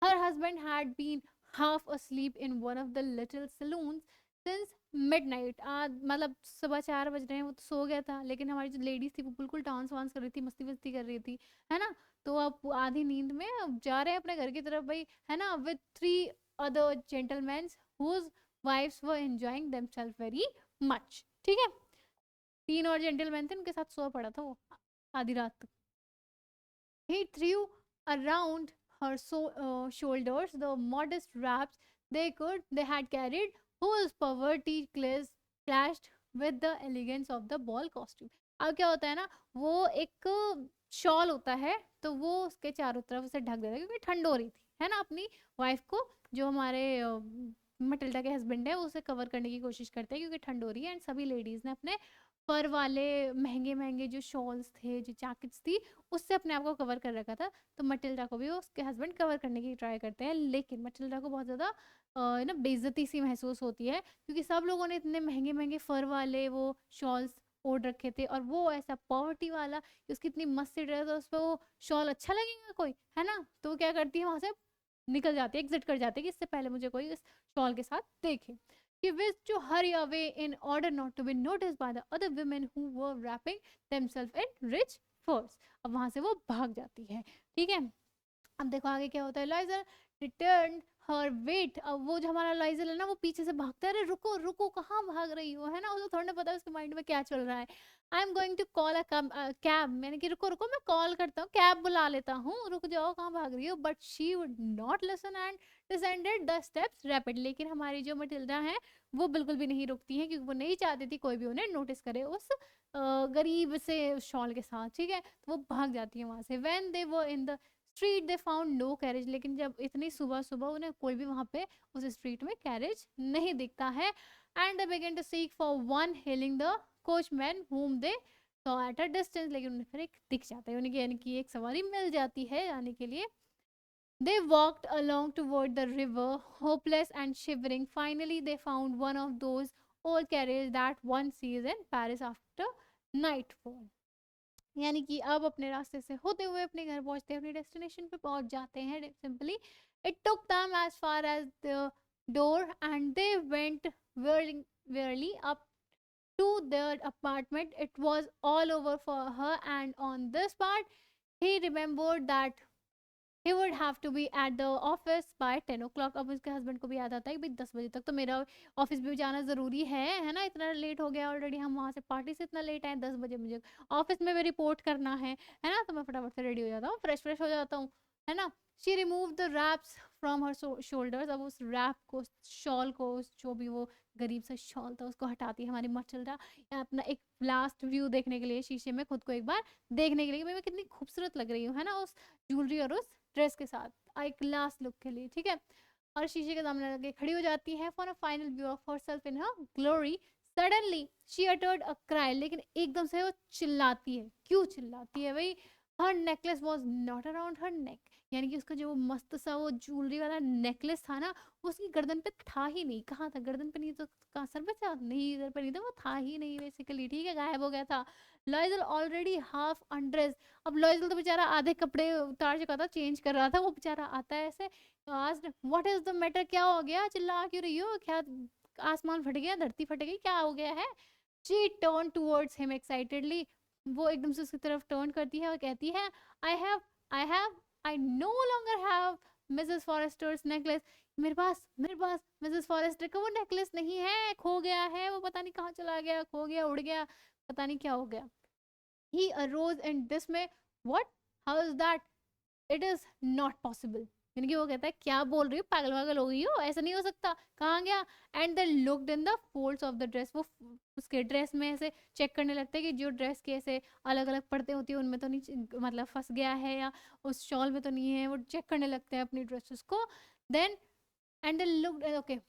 Her husband had been half asleep in one of the little saloons since midnight। मतलब सुबह 4 बज रहे हैं, वो तो सो गया था, लेकिन हमारी जो लेडीज थी वो बिल्कुल डांस वांस कर रही थी, मस्ती वस्ती कर रही थी, है ना। तो अब वो आधी नींद में अब जा रहे हैं अपने घर की तरफ भाई, है ना, with 3 other gentlemen whose wives were enjoying themselves very much, ठीक है। 3 और जेंटलमैन थे, उनके साथ सो पड़ा था वो आधी रात तक। He threw around her shoulders the modest wraps they had carried, whose poverty clashed with the elegance of the ball costume। अब क्या होता है ना, वो एक शॉल होता है, तो वो उसके चारों तरफ उसे ढक देता है, क्योंकि ठंड हो रही थी, है ना, अपनी वाइफ को, जो हमारे मटिल्डा के हस्बैंड है, वो उसे कवर करने की कोशिश करते हैं, क्योंकि ठंड हो रही है, एंड सभी लेडीज ने अपने फर वाले महंगे महंगे जो शॉल्स थे, जो जैकेट्स थी, उससे अपने आप को कवर कर रखा था। तो मटिल्डा को भी वो उसके हस्बैंड कवर करने की ट्राई करते हैं, लेकिन मटिल्डा को बहुत ज़्यादा ना बेइज्जती सी महसूस होती है, क्योंकि सब लोगों ने इतने महंगे महंगे फर वाले वो शॉल्स ओढ़ रखे थे, और वो ऐसा पॉवर्टी वाला कि उसकी इतनी मस्त सी ड्रेस है, उस पर वो शॉल अच्छा लगेगा कोई, है ना। तो वो क्या करती है, वहाँ से निकल जाती है, एग्जिट कर जाती है, कि इससे पहले मुझे कोई इस शॉल के साथ देखे। She wished to hurry away in order not to be noticed by the other women who were wrapping themselves in rich furs। अब वहां से वो भाग जाती है, ठीक है। अब देखो आगे क्या होता है। लाइजर रिटर्न हर वेट। अब वो जो हमारा लाइजर है ना, वो पीछे से भागता है, अरे रुको रुको कहाँ भाग रही हो, है ना, उसको थोड़ा ना पता है उसके माइंड में क्या चल रहा है। I am going to call a cab, मैंने कि रुको रुको मैं कॉल करता हूँ, कैब बुला लेता हूँ, रुक जाओ कहाँ भाग रही हो। But she would not listen and descended the steps rapid. लेकिन हमारी जो मटिल्डा है वो बिल्कुल भी नहीं रुकती है, क्योंकि वो नहीं चाहती थी कोई भी उन्हें नोटिस करे उस गरीब से शॉल के साथ, ठीक है। तो वो भाग जाती है वहां से। When they were in the street they found no carriage. लेकिन जब इतनी सुबह सुबह उन्हें कोई भी वहां पे उस स्ट्रीट में कैरेज नहीं दिखता है। And they began to seek for one hailing the coachman whom they saw at a distance। लेकिन उन्हें फिर एक दिख जाता है, उन्हें यानी कि एक सवारी मिल जाती है जाने के लिए। They walked along toward the river, hopeless and shivering. Finally, they found one of those old carriage that one sees in Paris after nightfall. यानी कि अब अपने रास्ते से होते हुए अपने घर पहुंचते हैं, अपनी डेस्टिनेशन पे पहुंच जाते हैं simply. It took them as far as the door and they went wearily up to their apartment. It was all over for her, and on this part, he remembered that he would have to be at the office by 10 o'clock. अब उसके husband को भी याद आता है कि भाई 10 बजे तक तो मेरा ऑफिस भी जाना ज़रूरी है ना, इतना लेट हो गया ऑलरेडी, हम वहाँ से पार्टी से इतना लेट आए, 10 बजे मुझे ऑफिस में भी रिपोर्ट करना है ना, तो मैं फटाफट से रेडी हो जाता हूँ, फ्रेश हो जाता हूँ, है ना. She remove the wraps from her shoulders. अब उस रैप को, शॉल को, जो भी वो गरीब सा शॉल था उसको हटाती है हमारी मचल्डा, अपना एक लास्ट व्यू देखने के लिए शीशे में खुद को एक बार देखने के लिए, भाई मैं कितनी खूबसूरत लग रही हूँ, है ना, उस ज्वेलरी और उस ड्रेस के साथ, एक लास्ट लुक के लिए, ठीक है. और शीशे के सामने लगे खड़ी हो जाती है for a final view of herself in her glory. Suddenly she uttered a cry. लेकिन एकदम से वो चिल्लाती है. क्यों चिल्लाती है भाई? हर नेकलेस वॉज नॉट अराउंड हर नेक. यानी कि उसका जो मस्त सा वो ज्वेलरी वाला नेकलेस था ना, उसकी गर्दन पे था ही नहीं. कहाँ था? गर्दन पे नहीं तो कहाँ, सर पे था? नहीं, सर पे नहीं था, वो था ही नहीं बेसिकली, ठीक है, गायब हो गया था. लॉयजल ऑलरेडी हाफ अनड्रेस्ड. अब लॉयजल तो बेचारा आधे कपड़े उतार चुका था, चेंज कर रहा था, वो बेचारा आता है ऐसे, asked what is the matter, क्या हो गया, चिल्ला क्यों रही हो, क्या आसमान फट गया, धरती फट गई, क्या हो गया है? She turn towards him excitedly. वो एकदम से उसकी तरफ टर्न करती है और कहती है, I know longer have Mrs Forester's necklace. मेरे पास मिसेस फॉरेस्टर का वो नेकलेस नहीं है, खो गया है, वो पता नहीं कहाँ चला गया, खो गया, उड़ गया, पता नहीं क्या हो गया. He arose in dismay. What? How is that? It is not possible. यानी कि वो कहता है, क्या बोल रही हो, पागल वागल हो गई हो, ऐसा नहीं हो सकता, कहाँ गया? And they looked in the folds of the dress. वो उसके ड्रेस में ऐसे चेक करने लगते हैं कि जो ड्रेस के ऐसे अलग अलग परतें होती है उनमें तो नहीं, मतलब फंस गया है, या उस शॉल में तो नहीं है, वो चेक करने लगते हैं अपनी ड्रेसेस को. Then and they looked, okay,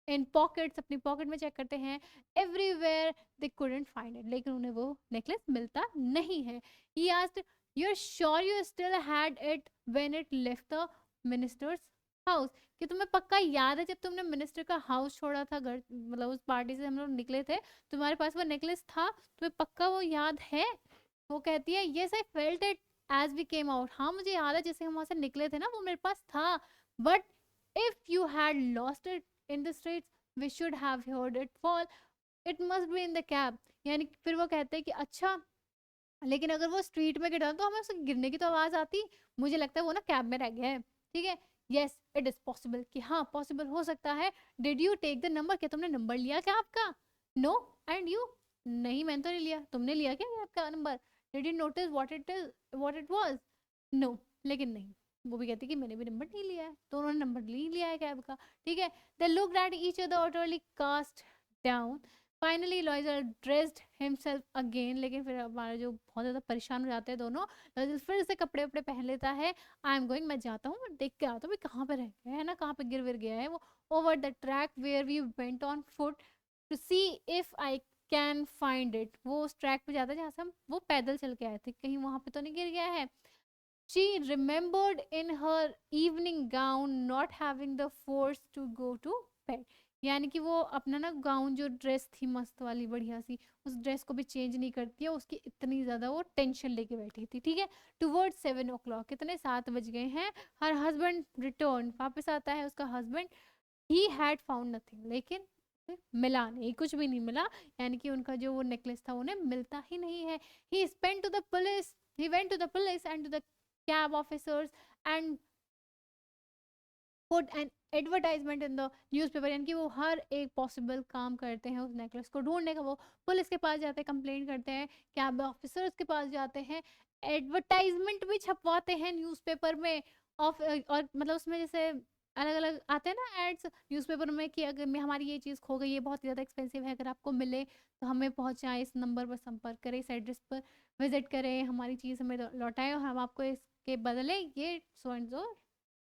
in pockets, अपनी पॉकेट में चेक करते हैं. Everywhere they couldn't find it. लेकिन उन्हें वो नेकलेस मिलता नहीं है. He asked, you are sure you still had it when it left the minister's house? कि तुम्हें पक्का याद है जब तुमने मिनिस्टर का हाउस छोड़ा था, घर, मतलब उस पार्टी से हम लोग निकले थे, तुम्हारे पास वो नेकलेस था, तुम्हें पक्का वो याद है? वो कहती है, yes I felt it as we came out. हाँ मुझे याद है, जैसे हम वहां से निकले थे ना, वो मेरे पास था. But if you had lost it in the streets, we should have heard it fall. It must be in the cab. यानी फिर वो कहते हैं कि अच्छा, लेकिन अगर वो स्ट्रीट में गिरा तो हमें उसके गिरने की तो आवाज आती, मुझे लगता है वो ना कैब में रह गया है, ठीक है. यस इट इज पॉसिबल, कि हाँ पॉसिबल हो सकता है. Did you take the number? क्या तुमने नंबर लिया क्या आपका? नो. And you? नहीं मैंने तो नहीं लिया. तुमने लिया क्या आपका number? Did you notice what it was? No. लेकिन नहीं, वो भी कहती कि मैंने भी नंबर नहीं लिया है, तो उन्होंने नंबर नहीं लिया है कैब का, ठीक है. They looked at each other utterly cast down. Finally लॉयजल dressed himself again. लेकिन फिर हमारे जो बहुत ज़्यादा परेशान हो जाते हैं दोनों, लॉयजल फिर से कपड़े वपड़े पहन लेता है. आई एम गोइंग, मैं जाता हूँ, देख के आता हूँ कहाँ पे रह गया है ना, कहाँ पे गिर गया है वो. Over the track where we went on foot to see if I can find it. वो उस ट्रैक पे जाता है जहाँ से हम वो पैदल चल के आए थे, कहीं वहाँ पे तो नहीं गिर गया है. She remembered in her evening gown not having the force to go to bed. यानी कि वो अपना ना गाउन, जो ड्रेस थी मस्त वाली बढ़िया सी, उस ड्रेस को भी चेंज नहीं करती है, उसकी इतनी ज़्यादा वो टेंशन लेके बैठी थी, ठीक है. टुवर्ड 7 o'clock, कितने, 7 बज गए हैं. हर हस्बैंड रिटर्न, वापस आता है उसका husband. He had found nothing. लेकिन मिला नहीं, कुछ भी नहीं मिला. यानी कि उनका जो वो नेकलेस था उन्हें मिलता ही नहीं है. He spent to the police, he went to the police and to the cab officers and put an advertisement in the newspaper. यानी कि वो हर एक पॉसिबल काम करते हैं उस नेकलेस को ढूंढने का. वो पुलिस के पास जाते हैं, कंप्लेंट करते हैं, कैब ऑफिसर्स के पास जाते हैं, एडवर्टाइजमेंट भी छपवाते हैं न्यूज़पेपर में. और मतलब उसमें जैसे अलग अलग आते हैं ना एड्स न्यूज़पेपर में, कि अगर मैं, हमारी ये चीज़ खो गई, ये बहुत ज़्यादा एक्सपेंसिव है, अगर आपको मिले तो हमें पहुँचाएं, इस नंबर पर संपर्क करें, इस एड्रेस पर विजिट करें, हमारी चीज़ हमें लौटाएं और हम आपको इसके बदले ये सो एंड सो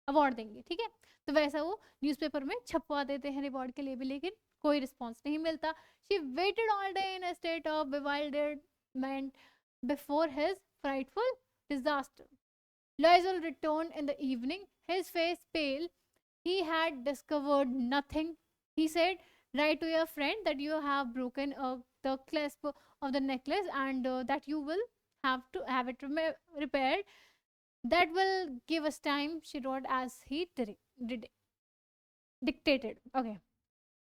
अवार्ड देंगे, ठीक है. तो वैसा वो न्यूज़पेपर में छपवा देते हैं रिवॉर्ड के लिए भी, लेकिन कोई रिस्पॉन्स नहीं मिलता. She weighted all day in a state of bewilderment before his frightful disaster. Loisel returned in the evening, his face pale. He had discovered nothing, he said. write to your friend that you have broken the clasp of the necklace, and that you will have to have it repaired. That will give us time, she wrote as he did dictated. Okay.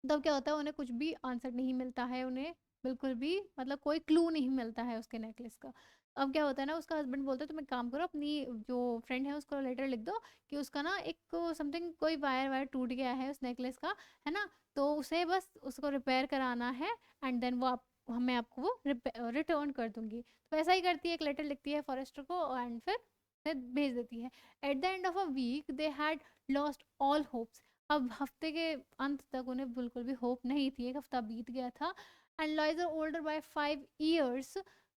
तब क्या होता है, उन्हें कुछ भी answer नहीं मिलता है, उन्हें बिल्कुल भी मतलब कोई क्लू नहीं मिलता है उसके नेकलेस का। अब क्या होता है ना, उसका हस्बैंड बोलता है तुम एक काम करो, अपनी जो फ्रेंड है उसको लेटर लिख दो कि उसका ना एक समथिंग कोई वायर वायर टूट गया है उस नेकलेस का, है ना, तो उसे बस उसको रिपेयर कराना है, एंड देन वो आप मैं आपको वो रिटर्न कर दूंगी। तो ऐसा ही करती है, एक लेटर लिखती है फॉरेस्टर को एंड फिर भेज देती है। At the end of a week they had lost all hopes. अब हफ्ते के अंत तक उन्हें बिल्कुल भी होप नहीं थी, एक हफ्ता बीत गया था। And Loisel older by 5 years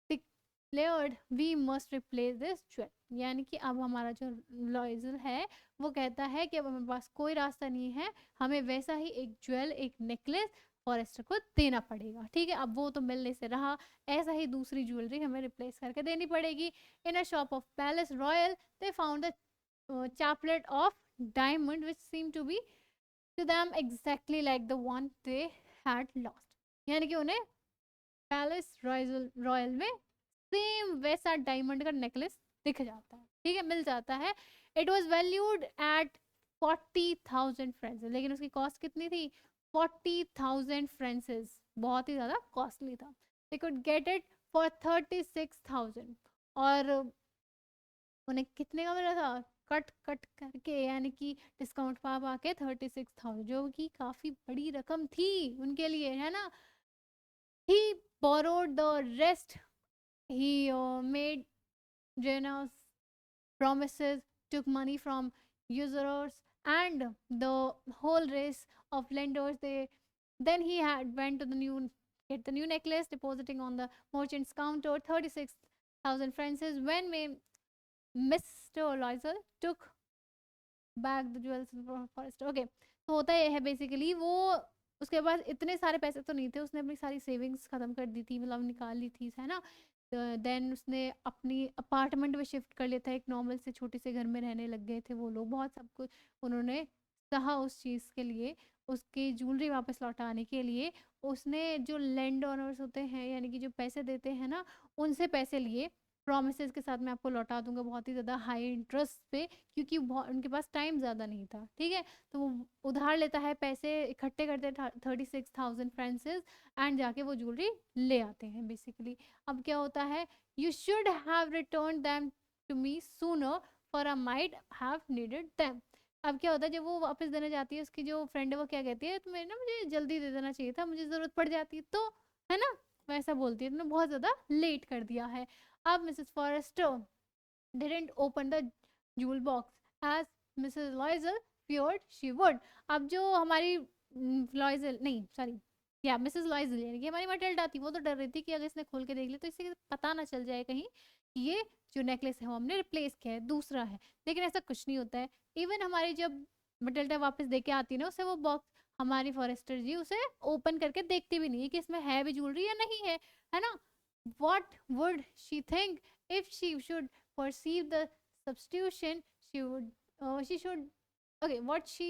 declared we must replace this jewel. यानी कि अब हमारा जो लॉइजर है वो कहता है कि अब हमारे पास कोई रास्ता नहीं है, हमें वैसा ही एक ज्वेल, एक नेकलेस फॉरेस्टर को देना पड़ेगा। ठीक है, अब वो तो मिलने से रहा, ऐसा ही दूसरी ज्वेलरी हमें रिप्लेस करके देनी पड़ेगी। In a shop of Palais Royal they found a chaplet of diamond which seemed to be to them exactly like the one they had lost। यानी कि उन्हें पैलेस रॉयल में सेम वैसा डायमंड का नेकलेस दिख जाता है, ठीक है, मिल जाता है। इट वॉज वैल्यूड एट 40,000 फ्रेंसेस, लेकिन उसकी कॉस्ट कितनी थी? 40,000 फ्रेंसेस, बहुत ही ज़्यादा कॉस्टली था। They could get it for 36,000, और उन्हें कितने का मिला था? कट कट करके, यानी कि डिस्काउंट पा पा के 36,000, जो कि काफ़ी बड़ी रकम थी उनके लिए, है ना। ही borrowed the rest, he made generous promises, took money from usurers and the whole race of lenders. They then he had went to the new get the new necklace, depositing on the merchant's counter 36,000 francs. When may Mr. Loisel took back the jewels forest। Okay, तो होता यह है basically, वो उसके पास इतने सारे पैसे तो नहीं थे, उसने अपनी सारी सेविंग्स खत्म कर दी थी, मतलब निकाल ली थी, है ना। देन उसने अपनी अपार्टमेंट में शिफ्ट कर लिया था, एक नॉर्मल से छोटे से घर में रहने लग गए थे वो लोग, बहुत सब कुछ उन्होंने सहा उस चीज़ के लिए, उसकी ज्वेलरी वापस लौटाने के लिए। उसने जो लैंड ओनर्स होते हैं, यानी कि जो पैसे देते हैं ना, उनसे पैसे लिए, प्रोमिस के साथ मैं आपको लौटा दूंगा बहुत ही ज़्यादा हाई इंटरेस्ट पे, क्योंकि उनके पास टाइम ज़्यादा नहीं था, ठीक है। तो वो उधार लेता है, पैसे इकट्ठे करते हैं 36,000 फ्रेंसेस, एंड जाके वो ज्वेलरी ले आते हैं बेसिकली। अब क्या होता है, you should have return them to me sooner for I might have needed them. अब क्या होता है, जब वो वापस देने जाती है, उसकी जो फ्रेंड है वो क्या कहती है, तुम्हें ना मुझे जल्दी दे देना चाहिए था, मुझे ज़रूरत पड़ जाती तो, है ना, वैसा बोलती है, तुमने बहुत ज़्यादा लेट कर दिया है। अब Mrs Forrester didn't open the jewel box as Mrs. Loisel feared she would। अब जो हमारी लॉइजल नहीं सॉरी या मिसेस लॉइजल यानी कि हमारी मटिल्डा थी, वो तो डर रही थी कि अगर इसने खोल के देख लिया तो इसे पता ना चल जाए कहीं कि ये जो नेकलेस है वो हमने रिप्लेस किया है, दूसरा है। लेकिन ऐसा कुछ नहीं होता है। इवन हमारी जब मटिल्डा वापस दे के आती है ना उसे वो बॉक्स, हमारी फॉरेस्टर जी उसे ओपन करके देखती भी नहीं है कि इसमें है भी ज्वेलरी या नहीं है ना। What would she think if she should perceive the substitution, she should okay, what she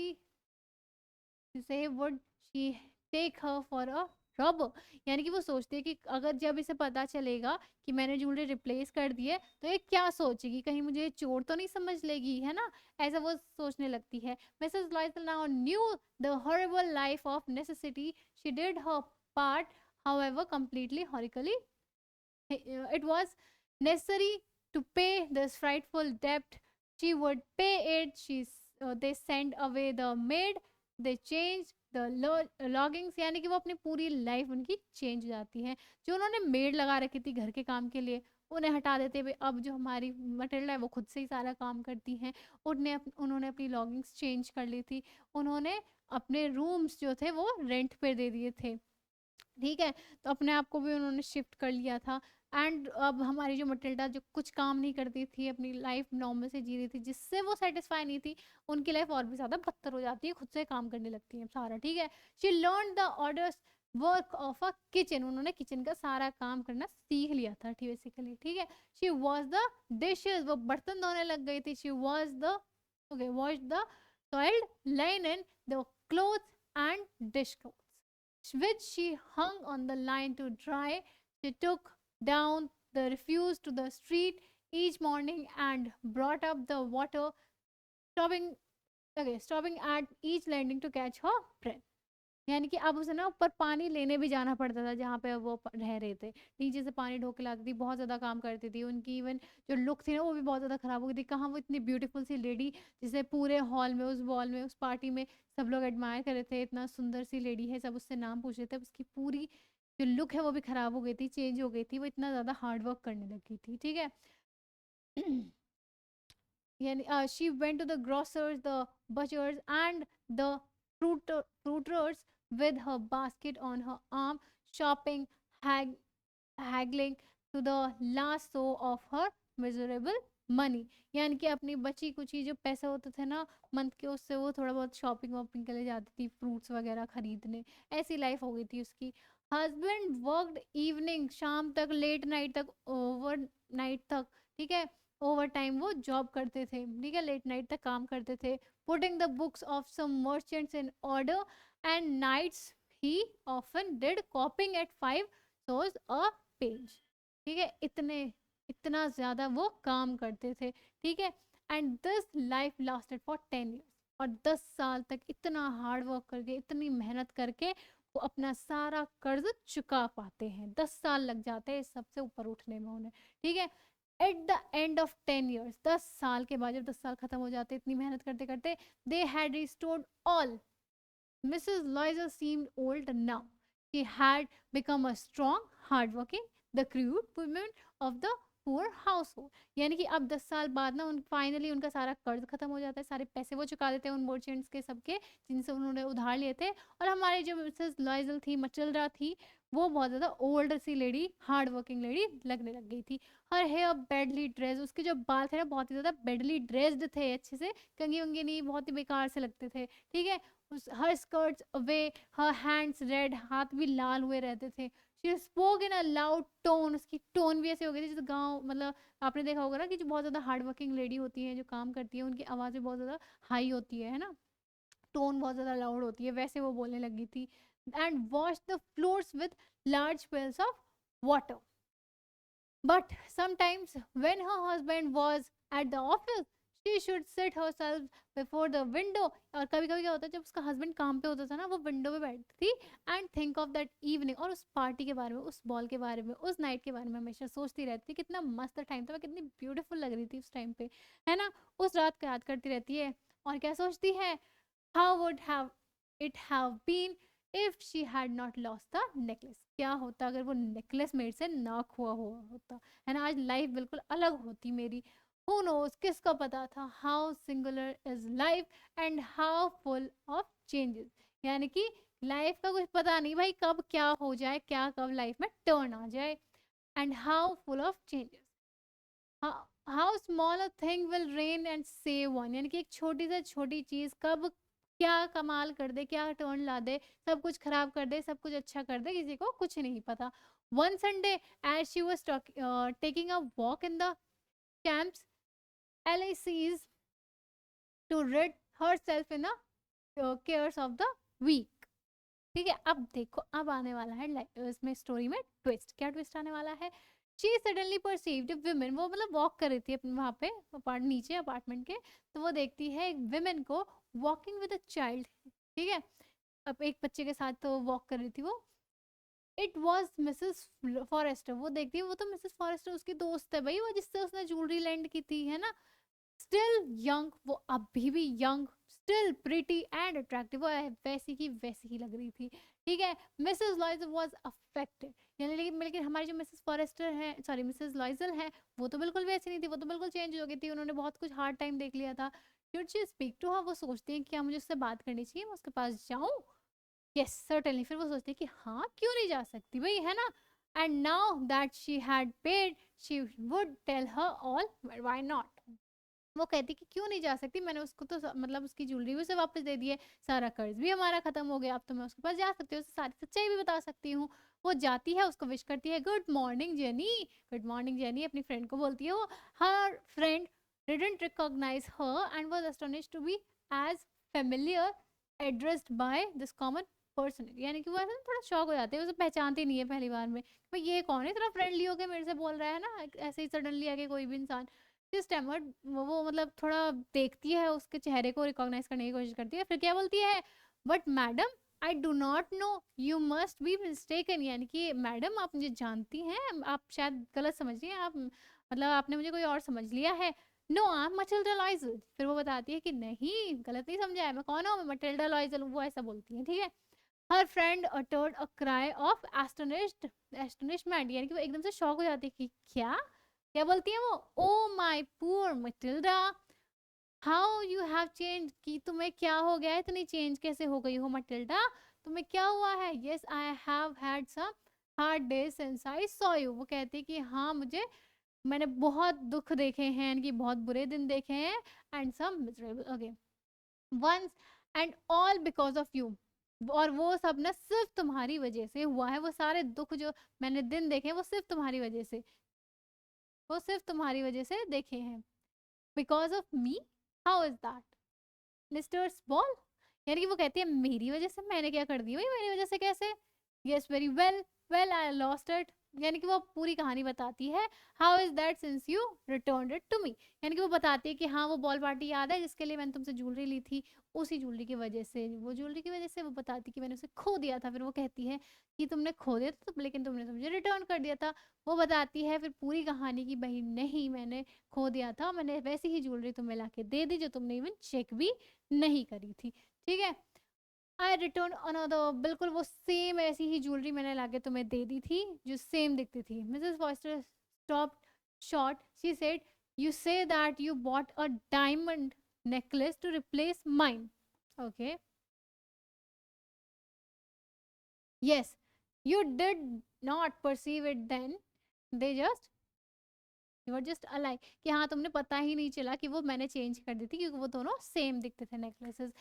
say, would she take her for a robber। यानी कि वो सोचती है कि अगर जब इसे पता चलेगा कि मैंने ज्वेलरी रिप्लेस कर दी है तो ये क्या सोचेगी, कहीं मुझे चोर तो नहीं समझ लेगी, है ना, ऐसा वो सोचने लगती है। Mrs Loisel now knew the horrible life of necessity, she did her part however completely horribly। It was necessary to pay this frightful debt, she would pay it। They sent away the maid, they changed the loggings, यानी कि वो अपनी पूरी life उनकी change हो जाती है। जो उन्होंने मेड लगा रखी थी घर के काम के लिए उन्हें हटा देते हुए अब जो हमारी मटिल्डा है वो खुद से ही सारा काम करती हैं। उन्होंने अपनी लॉगिंग्स चेंज कर ली थी, उन्होंने अपने रूम्स जो थे वो रेंट पे दे दिए थे, ठीक है, तो अपने आप को भी उन्होंने शिफ्ट कर लिया था। एंड अब हमारी जो मटिल्डा जो कुछ काम नहीं करती थी, अपनी लाइफ नॉर्मल से जी रही थी, जिससे वो सेटिस्फाई नहीं थी, उनकी लाइफ और भी ज़्यादा बदतर हो जाती है, खुद से काम करने लगती है सारा, ठीक है। She learn the orders work of a kitchen, उन्होंने किचन का सारा काम करना सीख लिया था बेसिकली, ठीक है। शी वॉश द डिशेज, वो बर्तन धोने लग गई थी। She wash the wash the soiled linen, the clothes and dish clothes। which she hung on the line to dry. She took down the refuse to the street each morning and brought up the water, stopping stopping at each landing to catch her breath. यानी कि अब उसे ना ऊपर पानी लेने भी जाना पड़ता था जहाँ पे वो रह रहे थे। नीचे से पानी ढो के लाती थी, बहुत ज़्यादा काम करती थी। उनकी इवन जो लुक थी ना वो भी बहुत ज़्यादा ख़राब हो गई थी। कहाँ वो इतनी ब्यूटीफुल सी लेडी जिसे पूरे हॉल में, उस बॉल में, उस पार्टी में सब लोग एडमायर कर रहे थे, इतना सुंदर सी लेडी है, सब उससे नाम पूछ रहे थे। उसकी पूरी जो लुक है वो भी ख़राब हो गई थी, चेंज हो गई थी। वो इतना ज़्यादा हार्ड वर्क करने लगी थी, ठीक है। she went to the grocers, the butchers, and the fruiterers with her basket on her arm, shopping, haggling to the last sou of her miserable money. यानी कि अपनी बची कुची जो पैसे होते थे ना मंथ के, उससे वो थोड़ा बहुत शॉपिंग वॉपिंग के लिए जाती थी, फ्रूट्स वगैरह खरीदने। ऐसी लाइफ हो गई थी उसकी। हस्बैंड वर्कड इवनिंग, शाम तक, लेट नाइट तक, ओवर नाइट तक, ठीक है, ओवर टाइम वो जॉब करते थे, ठीक है, लेट नाइट तक काम करते थे। Putting the books of some merchants in order and nights he often did copying at 5 sous a page, ठीक है। इतना ज्यादा वो काम करते थे, ठीक है। And this life lasted for 10 years, और 10 साल तक इतना हार्ड वर्क करके, इतनी मेहनत करके वो अपना सारा कर्ज चुका पाते हैं। 10 साल लग जाते हैं सबसे ऊपर उठने में उन्हें, ठीक है। At the end of 10 years, 10 साल के बाद जब 10 साल खत्म हो जाते, इतनी मेहनत करते करते, they had restored all. Mrs. Loiser seemed old now. She had become a strong, hardworking, the crude woman of the poor household. यानी कि अब 10 साल बाद ना उन फाइनली उनका सारा कर्ज खत्म हो जाता है, सारे पैसे वो चुका देते हैं उन मर्चेंट्स के सबके जिनसे उन्होंने उधार लिए थे। और हमारी जो मिसेस लॉयजल थी, मचिल्डा थी, वो बहुत ज़्यादा ओल्ड सी लेडी, हार्ड वर्किंग लेडी लगने लग गई थी। हर हेयर बेडली ड्रेस, उसके जो बाल थे ना बहुत ही ज़्यादा बेडली ड्रेस्ड थे, अच्छे से कंगी वंगी नहीं, बहुत ही बेकार से लगते थे, ठीक है। Her skirts away, her hands red, हाथ भी लाल हुए रहते थे। She spoke in a loud tone, उसकी टोन भी ऐसे हो गई थी जैसे गाँव, मतलब आपने देखा होगा ना कि जो बहुत ज़्यादा हार्ड वर्किंग लेडी होती हैं, जो काम करती है, उनकी आवाज़ें बहुत ज़्यादा हाई होती है ना, टोन बहुत ज़्यादा लाउड होती है, वैसे वो बोलने लगी थी। And wash the floors with large pails of water. But sometimes, when her husband was at the office, she should sit herself before the window. और कभी कभी क्या होता है, जब उसका हस्बैंड काम पे होता था ना, वो विंडो पे बैठती थी and think of that evening, और उस पार्टी के बारे में, उस बॉल के बारे में, उस नाइट के बारे में हमेशा सोचती रहती थी। कितना मस्त टाइम था, मैं कितनी ब्यूटीफुल लग रही थी उस टाइम पे, है ना। उस रात को याद करती रहती है और क्या सोचती है, how would have it have been if she had not lost the necklace. क्या होता अगर वो नेकलेस मेरे से ना खोआ हुआ होता, है ना। आज लाइफ बिल्कुल अलग होती मेरी। हु नोज, किसको पता था। How singular is life and how full of changes. यानी कि लाइफ का कुछ पता नहीं भाई, कब क्या हो जाए, क्या कब लाइफ में टर्न आ जाए। And how full of changes, how small a thing will rain and save one. यानी कि एक छोटी से छोटी चीज कब क्या कमाल कर दे, क्या टर्न ला दे, सब कुछ खराब कर दे, सब कुछ अच्छा कर दे, किसी को कुछ नहीं पता। One Sunday as she was taking a walk in the camps, LICs to rid herself in the cares of the week, ठीक है। अब देखो, अब आने वाला है इसमें स्टोरी में ट्विस्ट। क्या ट्विस्ट आने वाला है। शी सडनली परसीव्ड विमेन, वो मतलब वॉक कर रही थी अपने वहाँ पे नीचे अपार्टमेंट के, तो वो देखती है एक विमेन को वॉकिंग विद अ चाइल्ड, ठीक है। अब एक बच्चे के साथ तो वॉक कर रही थी वो। इट वॉज मिसेस फॉरेस्टर, वो देखती है वो तो मिसेस फॉरेस्टर उसकी दोस्त है भाई, वो जिससे उसने ज्वेलरी लैंड की थी, है ना। स्टिल यंग, वो अभी भी young, still pretty and attractive, वो वैसी की वैसी ही लग रही थी, ठीक है। मिसेस लॉयजल वाज अफेक्टेड, यानी लेकिन हमारी जो मिसेस फॉरेस्टर है, सॉरी मिसेस लॉयजल है, वो तो बिल्कुल वैसी नहीं थी, वो तो बिल्कुल चेंज हो गई थी। उन्होंने बहुत कुछ हार्ड टाइम देख लिया था। Should she speak to her, वो सोचती है कि क्या मुझे उससे बात करनी चाहिए, मैं उसके पास जाऊं। यस सर्टेनली, फिर वो सोचती है कि हाँ क्यों नहीं जा सकती भाई, है ना। And now that she had paid, she would tell her all, why not. वो कहती कि क्यों नहीं जा सकती, मैंने उसको तो मतलब उसकी ज्वेलरी भी उसे वापस दे दी है, सारा कर्ज भी हमारा खत्म हो गया, अब तो मैं उसके पास जा सकती हूँ, उसे सारी सच्चाई भी बता सकती हूँ। वो जाती है, उसको विश करती है, good morning jenny, good morning jenny, अपनी फ्रेंड को बोलती है वो। हर friend didn't recognize her and was astonished to be as familiar addressed by this common personally, यानी कि वो ऐसा ना थोड़ा शॉक हो जाते हैं, उसे पहचानती नहीं है पहली बार में, भाई ये कौन है इतना फ्रेंडली होके मेरे से बोल रहा है ना, ऐसे ही सडनली आके कोई भी इंसान। जिस टाइम वो मतलब थोड़ा देखती है, उसके चेहरे को रिकॉग्नाइज करने की कोशिश करती है, फिर क्या बोलती है, but madam I do not no, you must be mistaken, यानी कि मैडम आप मुझे जानती हैं, आप शायद गलत समझ रही हैं, आप मतलब आपने मुझे कोई और समझ लिया है। No I am Matilda Loisel, फिर वो बताती है कि नहीं गलत नहीं समझा है, मैं कौन हूँ, मैं मटिल्डा लॉइजल हूँ, वो ऐसा बोलती है, ठीक है। हर friend uttered a cry of astonishment, यानी कि वो एकदम से शॉक हो जाती है कि क्या क्या बोलती है वो, oh my poor Matilda, how you have change, कि तुम्हें क्या हो गया है, इतनी चेंज कैसे हो गई हो मटिल्डा, तुम्हें क्या हुआ है। Yes I have had some hard days since I saw you, वो कहती है कि हाँ मुझे, मैंने बहुत दुख देखे हैं, यानी कि बहुत बुरे दिन देखे हैं, and some miserable, okay, once and all because of you, और वो सब ना सिर्फ तुम्हारी वजह से हुआ है, वो सारे दुख जो मैंने दिन देखे हैं वो सिर्फ तुम्हारी वजह से, वो सिर्फ तुम्हारी वजह से देखे हैं। Because of me, how is that mister ball, यानी कि वो कहती है मेरी वजह से, मैंने क्या कर दी भाई, मेरी वजह से कैसे। Yes very well, well I lost it, यानी कि वो पूरी कहानी बताती है। How is that since you return it to me, यानी कि वो बताती है कि हाँ वो बॉल पार्टी याद है जिसके लिए मैंने तुमसे ज्वेलरी ली थी, उसी ज्वेलरी की वजह से, वो ज्वेलरी की वजह से वो बताती कि मैंने उसे खो दिया था, फिर वो कहती है कि तुमने खो दिया था लेकिन तुमने तो मुझे रिटर्न कर दिया था। वो बताती है फिर पूरी कहानी की, भाई नहीं मैंने खो दिया था, मैंने वैसी ही ज्वेलरी तुम्हें ला के दे दी जो तुमने इवन चेक भी नहीं करी थी, ठीक है। आई रिटर्न अनदर, बिल्कुल वो सेम ऐसी ही ज्वेलरी मैंने लाके तुम्हें दे दी थी जो सेम दिखती थी। Mrs foster stop short, she said you say that you bought a diamond necklace to replace mine, okay, yes, you did not perceive it then, they just, you were just alike, कि हाँ तुमने पता ही नहीं चला कि वो मैंने change कर दी थी क्योंकि वो दोनों सेम दिखते थे necklaces.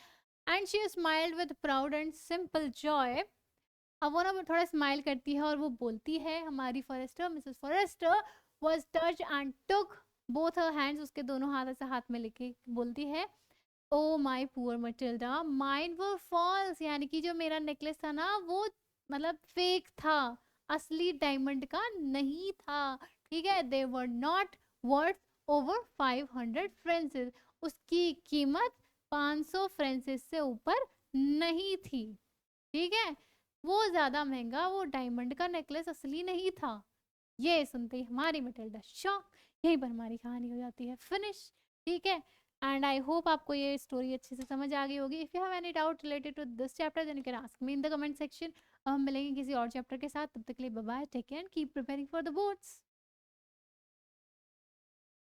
And she smiled with proud and simple Joy, अब वो ना थोड़ा स्माइल करती है और वो बोलती है, हमारी Forestier Mrs Forestier was touch and took both her hands, उसके दोनों हाथ ऐसे हाथ में लेके बोलती है, oh my poor Matilda mine were false, यानी कि जो मेरा नेकलेस था ना वो मतलब फेक था, असली डायमंड का नहीं था, ठीक है। दे वर नॉट वर्थ ओवर 500 फ्रेंसेस, उसकी कीमत 500 फ्रेंसेस से ऊपर नहीं थी, ठीक है। वो ज्यादा महंगा वो डायमंड का नेकलेस असली नहीं था। ये सुनते ही हमारी मटिल्डा शॉक, यहीं पर हमारी कहानी हो जाती है फिनिश, ठीक है। एंड आई होप आपको ये स्टोरी अच्छे से समझ आ गई होगी। If you have any doubt related to this chapter then you can ask me in the comment section. हम मिलेंगे किसी और चैप्टर के साथ, तब तक के लिए bye bye, take care, keep preparing for the boards.